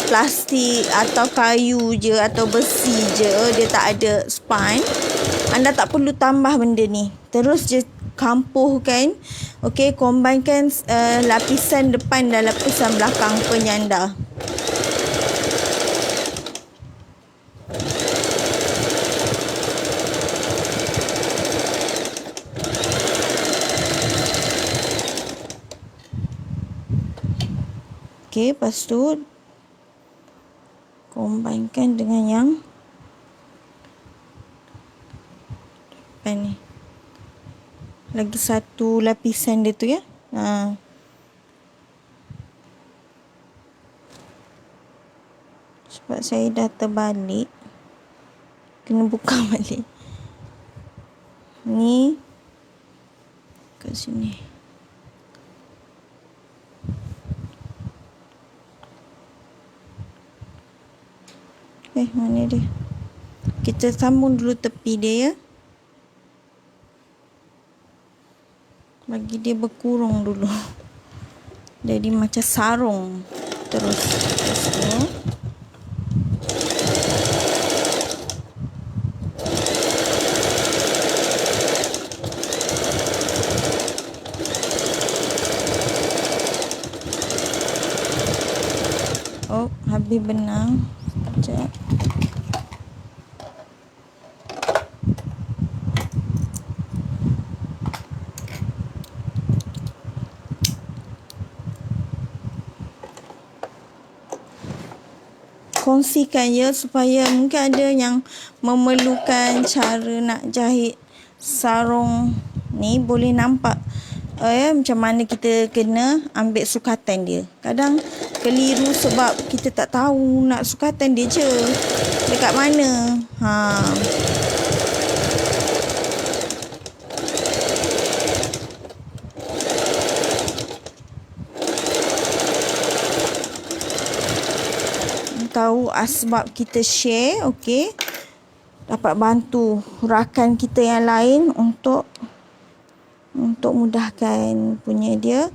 plastik atau kayu je atau besi je, dia tak ada spine, anda tak perlu tambah benda ni. Terus je kampuhkan. Okey, combinekan lapisan depan dan lapisan belakang penyanda. Okey, lepas tu combinekan dengan yang depan ni. Lagi satu lapisan dia tu ya. Sebab saya dah terbalik, kena buka balik. Ni kat sini. Mana dia? Kita sambung dulu tepi dia ya. Bagi dia berkurung dulu. Jadi macam sarung. Terus tu. Oh, habis benang. Sekejap. Kongsikan ya, supaya mungkin ada yang memerlukan cara nak jahit sarung ni, boleh nampak macam mana kita kena ambil sukatan dia. Kadang keliru sebab kita tak tahu nak sukatan dia je dekat mana. Tahu asbab kita share, okey, dapat bantu rakan kita yang lain untuk mudahkan punya dia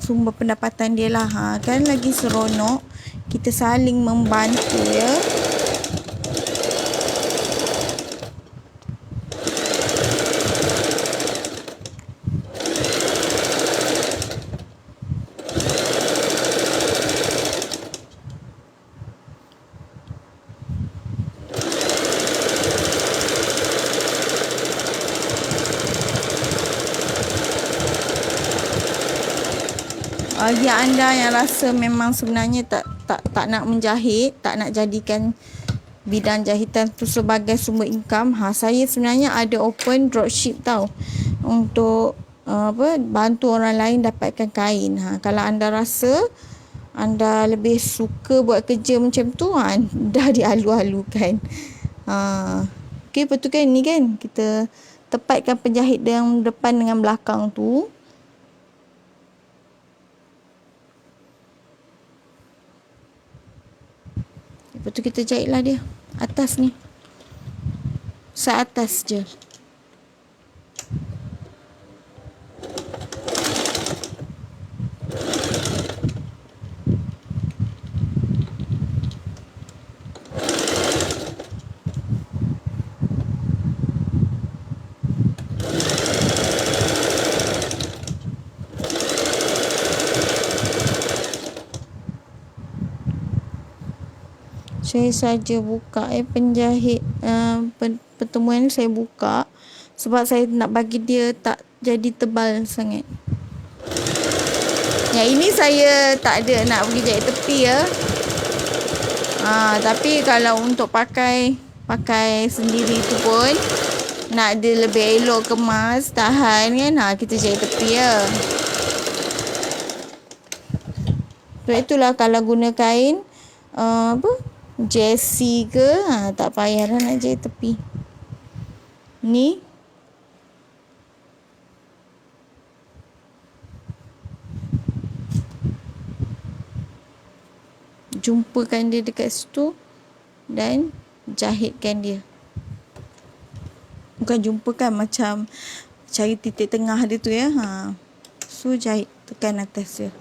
sumber pendapatan dia lah. Kan lagi seronok kita saling membantu ya. Bagi anda yang rasa memang sebenarnya tak nak menjahit, tak nak jadikan bidang jahitan tu sebagai sumber income, saya sebenarnya ada open dropship tau, untuk bantu orang lain dapatkan kain. Kalau anda rasa anda lebih suka buat kerja macam tu, dah dialu-alukan. Okey, betul kan ni kan, kita tepatkan penjahit yang depan dengan belakang tu. Lepas tu kita jahitlah dia atas ni, seatas je. Saya saja buka penjahit pertemuan ni, saya buka sebab saya nak bagi dia tak jadi tebal sangat. Yang ini saya tak ada nak pergi jahit tepi ya. Tapi kalau untuk pakai sendiri tu pun nak dia lebih elok, kemas, tahan kan, kita jahit tepi ya. Sebab itulah kalau guna kain jersey ke, tak payah dah nak jahit tepi. Ni jumpakan dia dekat situ dan jahitkan dia. Bukan jumpakan, macam cari titik tengah dia tu ya. So jahit tekan atas dia.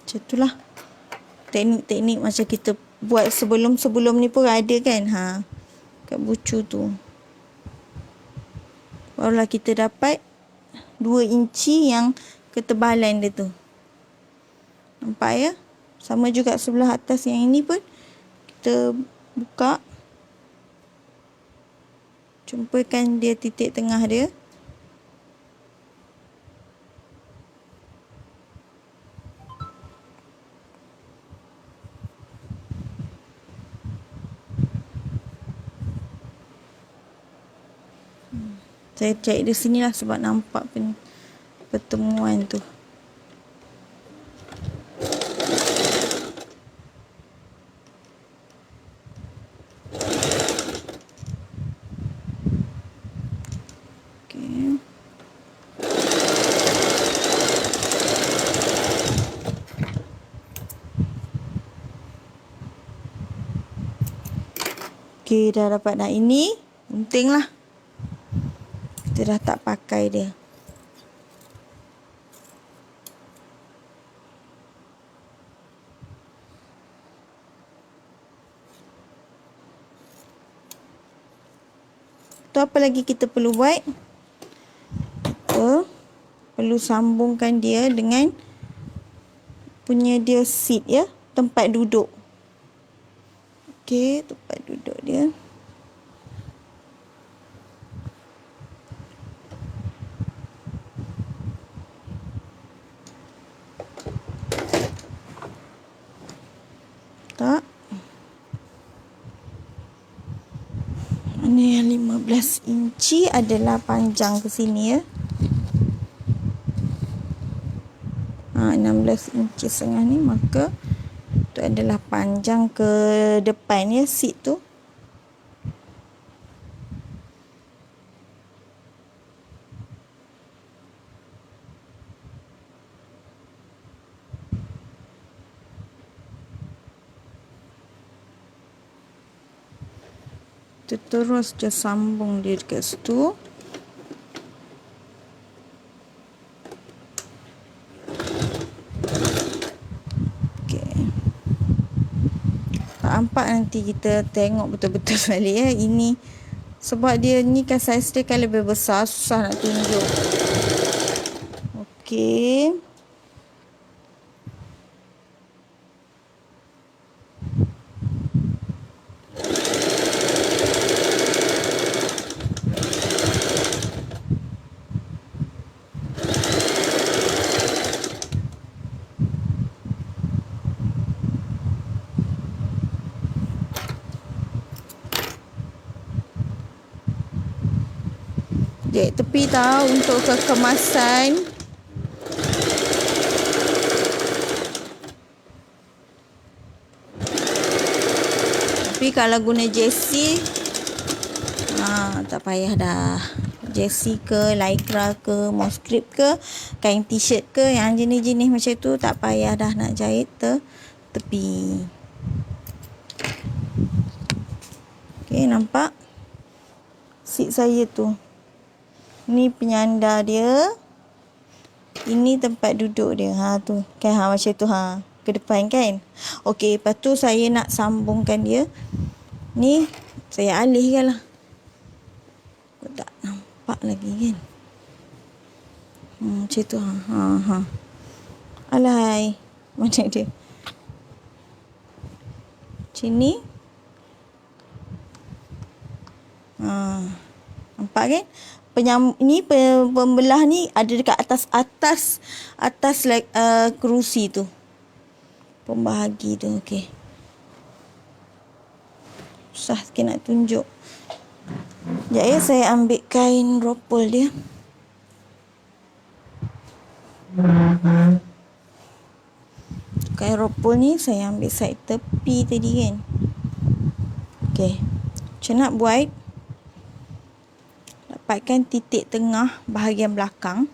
Macam itulah. Teknik-teknik macam kita buat sebelum-sebelum ni pun ada kan. Kat bucu tu. Barulah kita dapat 2 inci yang ketebalan dia tu. Nampak ya? Sama juga sebelah atas yang ini pun. Kita buka. Jumpakan dia titik tengah dia. Saya jahit di sini lah sebab nampak pertemuan tu. Okay. Okay, dah dapat dah. Ini penting lah. Kita dah tak pakai dia. Tu apa lagi kita perlu buat? Kita perlu sambungkan dia dengan punya dia seat ya. Tempat duduk. Okey, tempat duduk dia. Tak. Ini yang 15 inci adalah panjang ke sini ya. 16 inci setengah ni, maka itu adalah panjang ke depan ya seat tu. Kita terus je sambung dia dekat situ. Okey. Nampak nanti kita tengok betul-betul balik ya. Ini sebab dia ni kan saiz dia kan lebih besar, susah nak tunjuk. Okey. Jahit tepi tahu untuk kekemasan. Tapi kalau guna jersey, tak payah dah. Jersey ke, lycra ke, mosquito ke, kain t-shirt ke, yang jenis-jenis macam tu tak payah dah nak jahit tepi. Okey, nampak? Seat saya tu. Ni penyandar dia. Ini tempat duduk dia. Tu. Kan macam tu ke depan kan. Okey, lepas tu saya nak sambungkan dia. Ni saya alihkan lah. Kau tak nampak lagi kan. Macam tu Alahai. Mana dia? Macam ni. Nampak kan? Ini pembelah ni ada dekat atas kerusi tu. Pembahagi tu. Okey. Susah sikit nak tunjuk. Sekejap ya, saya ambil kain ropol dia. Kain ropol ni saya ambil side tepi tadi kan. Okey. Macam nak buat, dapatkan titik tengah bahagian belakang.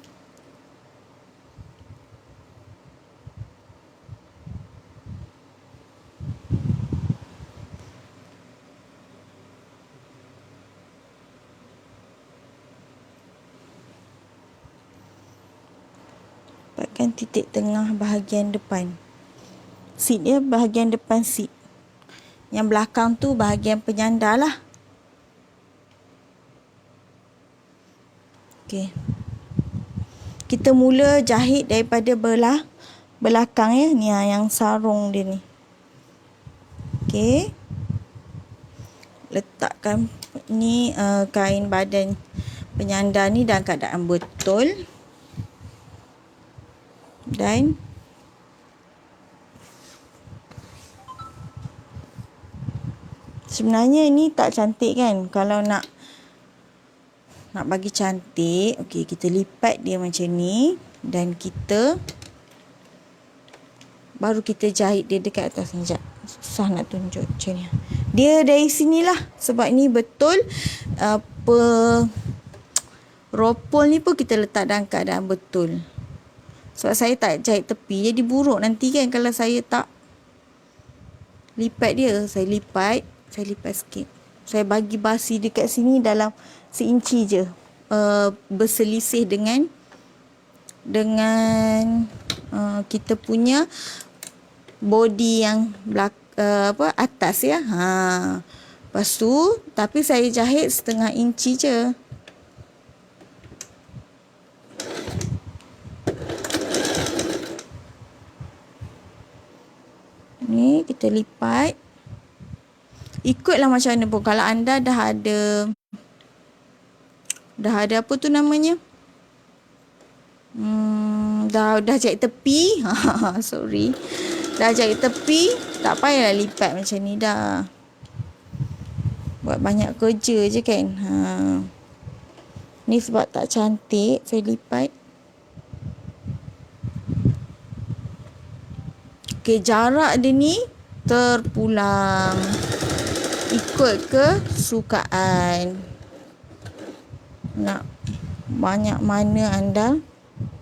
Dapatkan titik tengah bahagian depan. Seat dia bahagian depan seat. Yang belakang tu bahagian penyandar lah. Okey. Kita mula jahit daripada belakang ya. Ni yang sarung dia ni. Okey. Letakkan ni kain badan penyandar ni dalam keadaan betul. Dan sebenarnya ni tak cantik kan. Kalau nak bagi cantik, okey, kita lipat dia macam ni dan baru kita jahit dia dekat atas ni. Sekejap, susah nak tunjuk macam ni. Dia dari sinilah, sebab ni betul ropol ni pun kita letak dalam keadaan betul. Sebab saya tak jahit tepi, jadi buruk nanti kan kalau saya tak lipat dia. Saya lipat sikit. Saya bagi basi dekat sini dalam seinci je. Berselisih dengan kita punya body yang atas ya. Lepas tu, tapi saya jahit 1/2 inci je. Ni kita lipat. Ikutlah macam mana pun. Kalau anda dah ada apa tu namanya? Dah jahit tepi. Sorry. Dah jahit tepi, tak payahlah lipat macam ni dah. Buat banyak kerja je kan. Ni sebab tak cantik, saya lipat. Okey, jarak dia ni terpulang. Ikut kesukaan. Nak banyak mana anda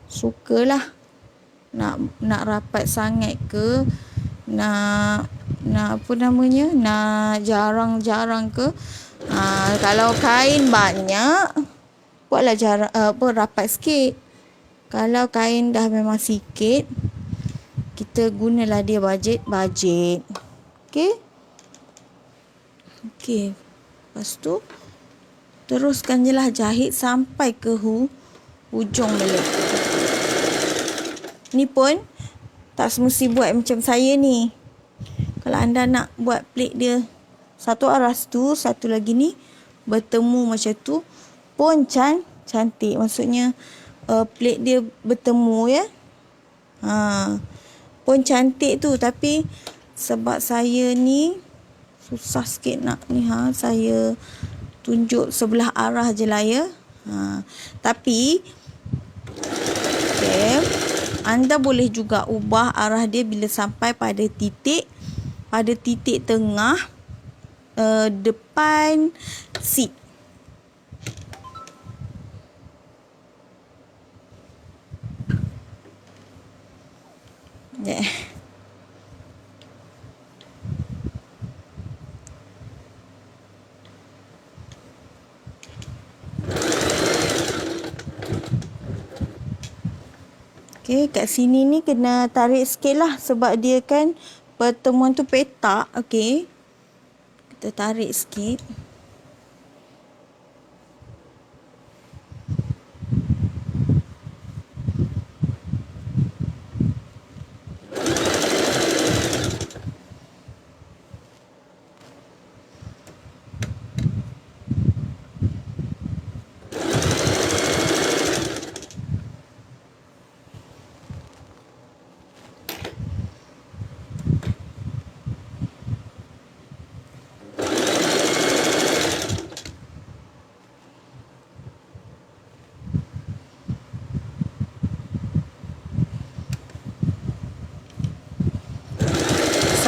sukalah. Nak rapat sangat ke, nak apa namanya, nak jarang-jarang ke. Kalau kain banyak, buatlah rapat sikit. Kalau kain dah memang sikit, kita gunalah dia bajet. Okey. Lepas tu teruskan je lah jahit sampai ke hujung belit. Ni pun tak semesti buat macam saya ni. Kalau anda nak buat plate dia satu arah tu, satu lagi ni bertemu macam tu pun cantik. Maksudnya plate dia bertemu ya. Pun cantik tu. Tapi sebab saya ni susah sikit nak ni. Saya tunjuk sebelah arah je lah ya. Tapi anda boleh juga ubah arah dia bila sampai pada titik tengah depan seat. Okey, kat sini ni kena tarik sikit lah sebab dia kan pertemuan tu petak. Okey, kita tarik sikit.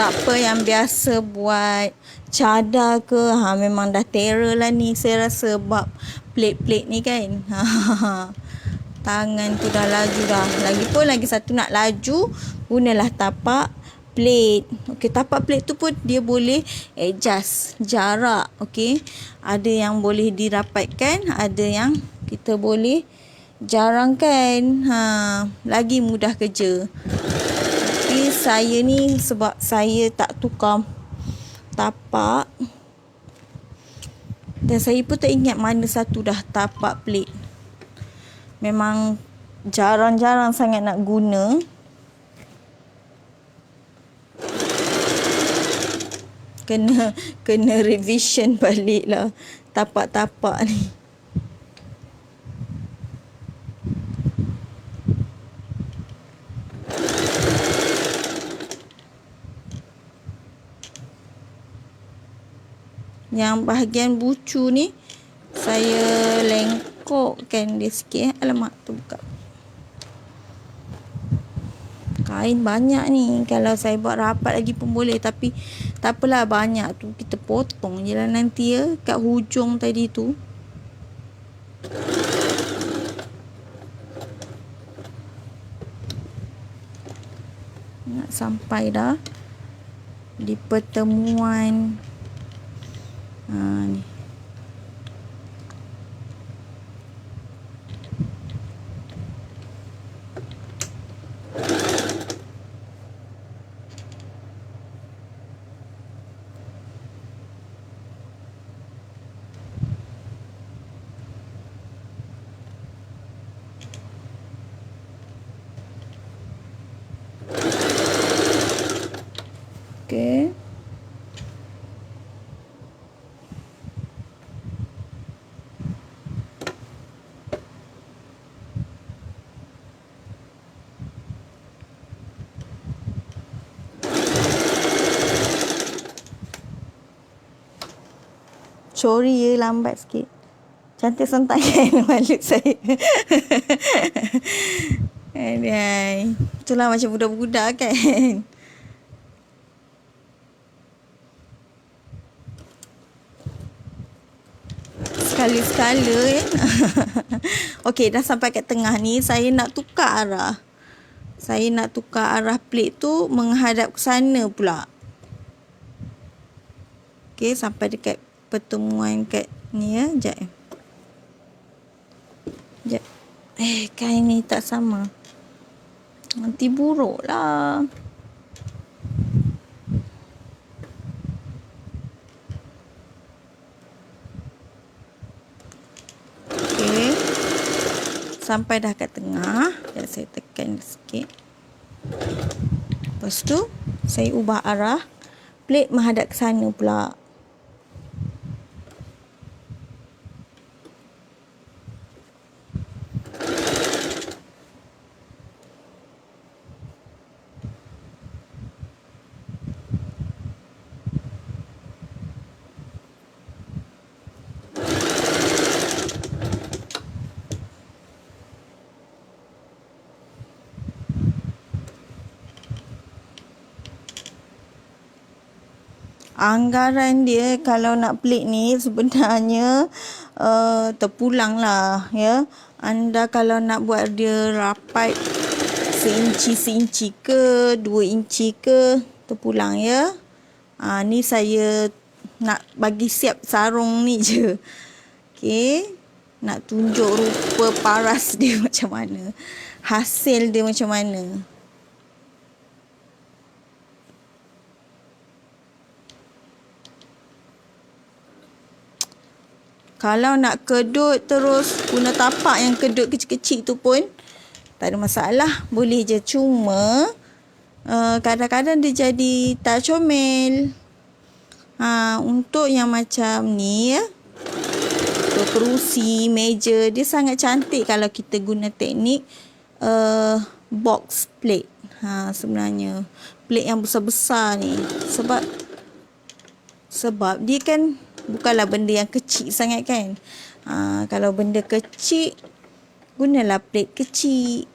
Siapa yang biasa buat cadar ke, memang dah terror lah ni saya rasa, sebab plate-plate ni kan. Tangan tu dah laju dah. Lagipun lagi satu nak laju, gunalah tapak plate. Okey, tapak plate tu pun dia boleh adjust jarak. Okey, ada yang boleh dirapatkan, ada yang kita boleh jarangkan. Lagi mudah kerja. Tapi saya ni sebab saya tak tukar tapak, dan saya pun tak ingat mana satu dah tapak plate. Memang jarang-jarang sangat nak guna. Kena revision balik lah tapak-tapak ni. Yang bahagian bucu ni saya lengkokkan dia sikit. Alamak, tu buka. Kain banyak ni. Kalau saya buat rapat lagi pun boleh. Tapi tak apalah, banyak tu kita potong je lah nanti ya. Kat hujung tadi tu. Nak sampai dah di pertemuan. Ni. Okay. Sorry ya, lambat sikit. Cantik sentak kan malu saya. Aduh. Itulah macam budak-budak kan. Sekali-sekala ya. Okey, dah sampai kat tengah ni. Saya nak tukar arah. Saya nak tukar arah plate tu menghadap ke sana pula. Okey, sampai dekat pertemuan kat ni ya. Sekejap. Sekejap. Kain ni tak sama. Nanti buruk lah. Okey. Sampai dah kat tengah. Dan saya tekan sikit. Lepas tu, saya ubah arah. Plate menghadap ke sana pula. Anggaran dia kalau nak plate ni sebenarnya terpulang lah ya. Anda kalau nak buat dia rapat seinci ke 2 inci ke, terpulang ya. Ni saya nak bagi siap sarung ni je. Okey. Nak tunjuk rupa paras dia macam mana. Hasil dia macam mana. Kalau nak kedut terus guna tapak yang kedut kecil-kecil tu pun tak ada masalah. Boleh je. Cuma kadang-kadang dia jadi tak comel. Untuk yang macam ni ya, untuk kerusi, meja, dia sangat cantik kalau kita guna teknik box plate. Sebenarnya plate yang besar-besar ni. Sebab dia kan bukanlah benda yang kecil sangat kan. Kalau benda kecil, gunalah plate kecil.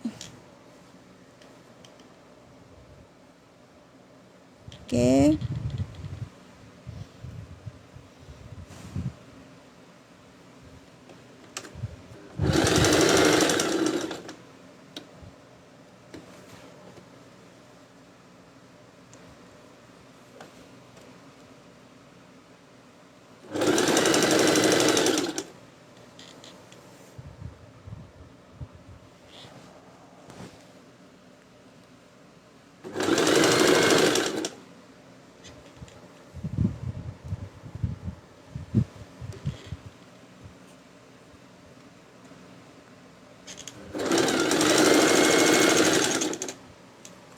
Okey.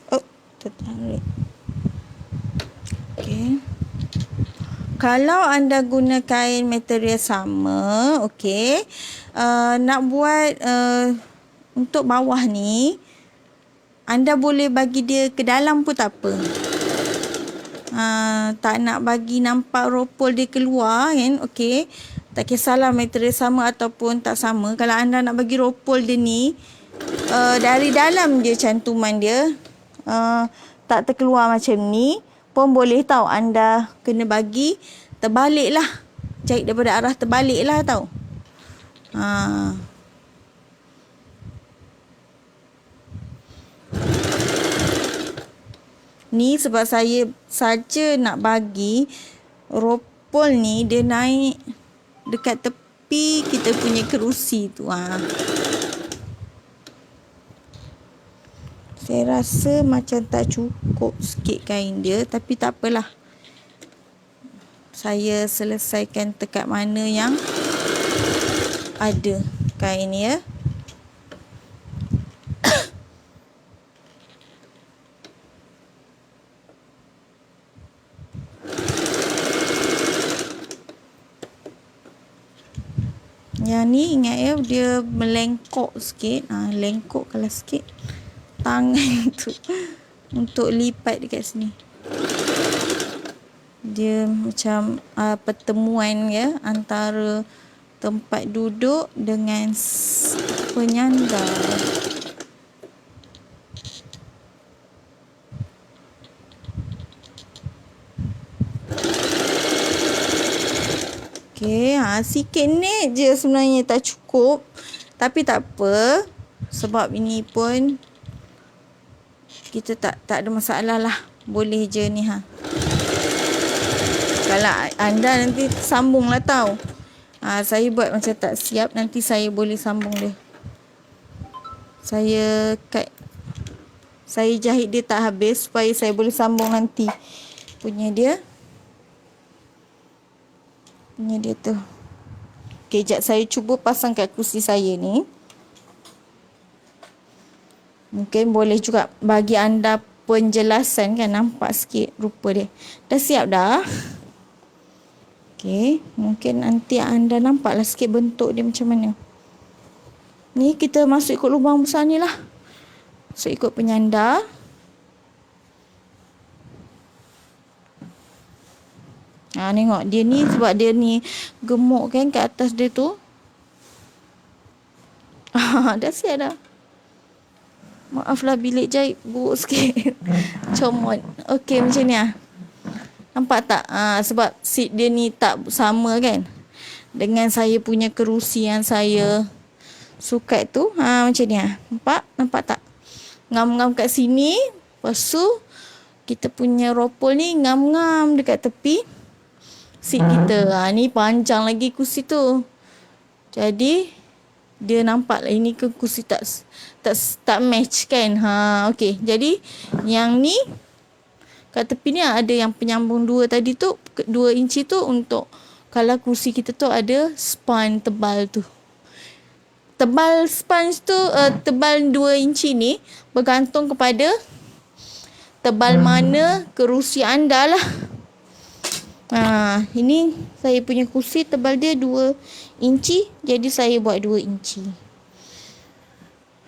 Oh, tertarik. Okey. Kalau anda guna kain material sama, okey, nak buat untuk bawah ni, anda boleh bagi dia ke dalam pun tak apa. Tak nak bagi nampak ropol dia keluar kan, okey. Tak kisahlah material sama ataupun tak sama. Kalau anda nak bagi ropol dia ni, dari dalam je cantuman dia, tak terkeluar macam ni, pun boleh tahu anda kena bagi terbalik lah. Jahit daripada arah terbalik lah tau. Ni sebab saya saja nak bagi ropol ni dia naik dekat tepi kita punya kerusi tu. Saya rasa macam tak cukup sikit kain dia, tapi tak apalah. Saya selesaikan dekat mana yang ada kain ni ya. Yang ni ingat ya, dia melengkok sikit. Lengkok kalau sikit tangan tu untuk lipat dekat sini. Dia macam pertemuan ya antara tempat duduk dengan penyandar. Okey, sikit ni je sebenarnya tak cukup. Tapi tak apa. Sebab ini pun kita tak ada masalah lah. Boleh je ni Kalau anda nanti sambung lah tau. Saya buat macam tak siap. Nanti saya boleh sambung dia. Saya jahit dia tak habis supaya saya boleh sambung nanti punya dia tu. Okay, jap saya cuba pasang kat kerusi saya ni. Mungkin boleh juga bagi anda penjelasan kan, nampak sikit rupa dia. Dah siap dah? Okay, mungkin nanti anda nampaklah sikit bentuk dia macam mana. Ni kita masuk ikut lubang besar ni lah. Masuk ikut penyandar. Tengok dia ni, sebab dia ni gemuk kan kat atas dia tu. Dah siap dah. Maaflah bilik jahit buruk sikit. Comot. Okey macam ni Nampak tak? Sebab seat dia ni tak sama kan dengan saya punya kerusi yang saya sukat tu. Macam ni Nampak tak? Ngam-ngam kat sini. Lepas tu kita punya ropol ni ngam-ngam dekat tepi seat kita. Ni panjang lagi kursi tu. Jadi dia nampak lah ini ke kursi tak match kan. Okey. Jadi yang ni kat tepi ni ada yang penyambung 2 tadi tu, 2 inci tu untuk kalau kursi kita tu ada span tebal tu. Tebal sponge tu, tebal 2 inci ni bergantung kepada tebal mana kerusi anda lah. Ini saya punya kursi tebal dia 2 inci. Jadi saya buat 2 inci.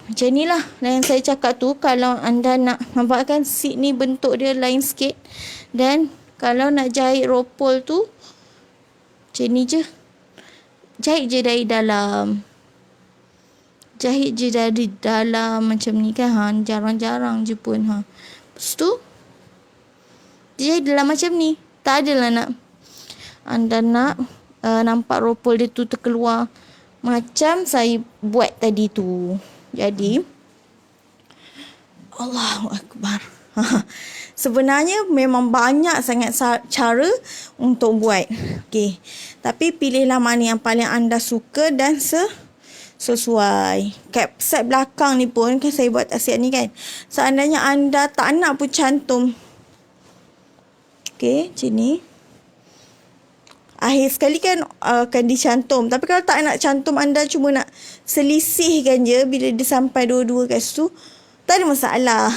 Macam ni lah yang saya cakap tu. Kalau anda nak nampakkan seat ni bentuk dia lain sikit. Dan kalau nak jahit ropol tu macam ni je. Jahit je dari dalam. Jahit je dari dalam macam ni kan. Jarang-jarang je pun. Lepas tu kita jadilah macam ni. Tak adalah nak anda nak nampak ropol dia tu terkeluar macam saya buat tadi tu. Jadi Allahu Akbar. Sebenarnya memang banyak sangat cara untuk buat. Okey. Tapi pilihlah mana yang paling anda suka dan sesuai. Kat set belakang ni pun kan saya buat tasiat ni kan. Seandainya anda tak nak pun cantum. Okey, macam ni. Akhir sekali kan akan dicantum. Tapi kalau tak nak cantum, anda cuma nak selisihkan je bila dia sampai dua-dua kat situ, tak ada masalah.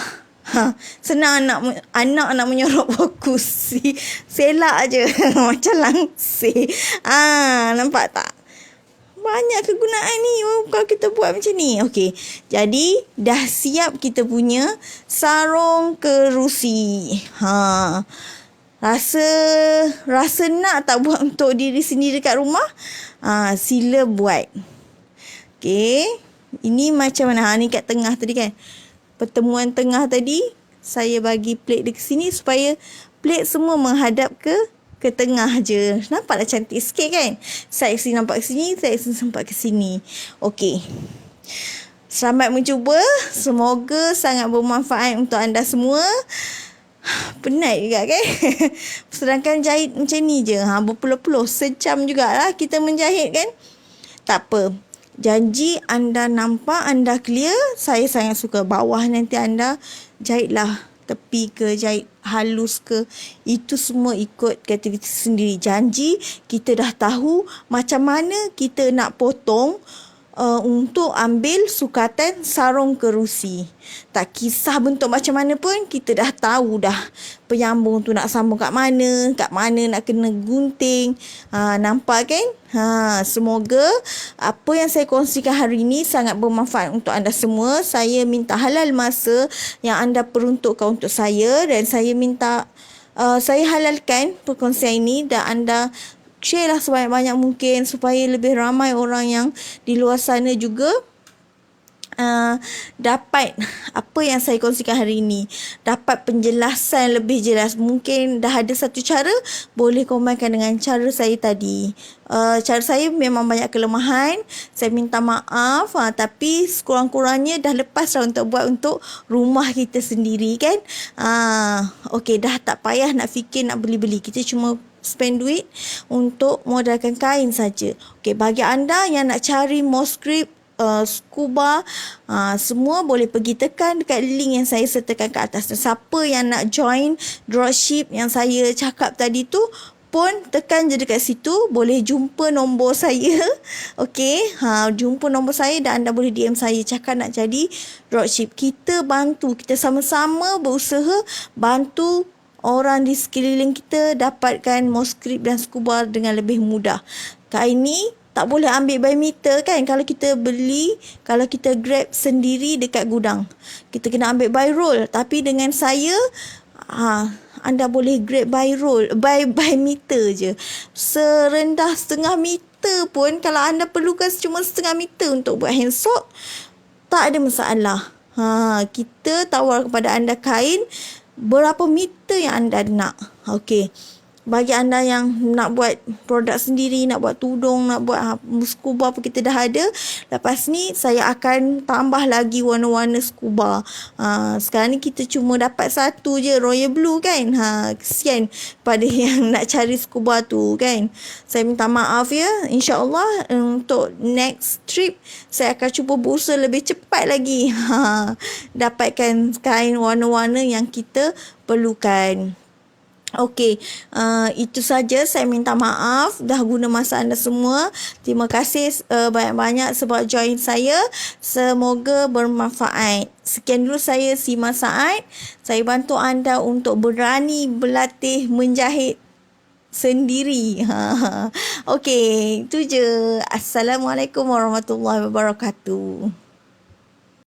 Senang anak nak menyorok bawah kursi. Selak je. Macam langsir. Nampak tak? Banyak kegunaan ni kalau kita buat macam ni. Okey. Jadi dah siap kita punya sarung kerusi. Rasa nak tak buat untuk diri sendiri dekat rumah? Sila buat. Okey. Ini macam mana? Ni kat tengah tadi kan. Pertemuan tengah tadi, saya bagi plate dekat sini supaya plate semua menghadap ke tengah je. Nampaklah cantik sikit kan? Side sini nampak ke sini, side sini nampak ke sini. Okey. Selamat mencuba. Semoga sangat bermanfaat untuk anda semua. Penat juga kan? Sedangkan jahit macam ni je. Berpuluh-puluh. Sejam jugalah kita menjahit kan? Tak apa. Janji anda nampak, anda clear. Saya sangat suka. Bawah nanti anda jahitlah tepi ke, jahit halus ke. Itu semua ikut kreativiti sendiri. Janji kita dah tahu macam mana kita nak potong untuk ambil sukatan sarung kerusi. Tak kisah bentuk macam mana pun, kita dah tahu dah penyambung tu nak sambung kat mana nak kena gunting. Nampak kan? Semoga apa yang saya kongsikan hari ini sangat bermanfaat untuk anda semua. Saya minta halal masa yang anda peruntukkan untuk saya, dan saya minta saya halalkan perkongsian ini dan anda share lah sebanyak-banyak mungkin supaya lebih ramai orang yang di luar sana juga dapat apa yang saya kongsikan hari ini, dapat penjelasan lebih jelas. Mungkin dah ada satu cara, boleh kombinkan dengan cara saya tadi. Cara saya memang banyak kelemahan, saya minta maaf, tapi sekurang-kurangnya dah lepas lah untuk buat untuk rumah kita sendiri kan. Okey, dah tak payah nak fikir nak beli-beli, kita cuma spend duit untuk modalkan kain saja. Okey, bagi anda yang nak cari Moscript, Scuba, semua boleh pergi tekan dekat link yang saya sertakan kat atas. Dan siapa yang nak join dropship yang saya cakap tadi tu pun tekan je dekat situ, boleh jumpa nombor saya. Okey, jumpa nombor saya dan anda boleh DM saya cakap nak jadi dropship. Kita bantu, kita sama-sama berusaha bantu orang di sekeliling kita dapatkan Moscript dan Scuba dengan lebih mudah. Kain ni tak boleh ambil by meter kan. Kalau kita beli, kalau kita grab sendiri dekat gudang, kita kena ambil by roll. Tapi dengan saya, anda boleh grab by roll, by meter je. Serendah setengah meter pun, kalau anda perlukan cuma setengah meter untuk buat hand sock, tak ada masalah. Kita tawar kepada anda kain berapa meter yang anda nak. Okey. Bagi anda yang nak buat produk sendiri, nak buat tudung, nak buat scuba apa, kita dah ada. Lepas ni saya akan tambah lagi warna-warna scuba. Sekarang ni kita cuma dapat satu je, royal blue kan. Kesian pada yang nak cari scuba tu kan. Saya minta maaf ya. InsyaAllah untuk next trip saya akan cuba berusaha lebih cepat lagi dapatkan kain warna-warna yang kita perlukan. Okey, itu saja. Saya minta maaf dah guna masa anda semua. Terima kasih banyak-banyak sebab join saya. Semoga bermanfaat. Sekian dulu saya, Sima Saad. Saya bantu anda untuk berani berlatih menjahit sendiri. Okey, itu je. Assalamualaikum warahmatullahi wabarakatuh.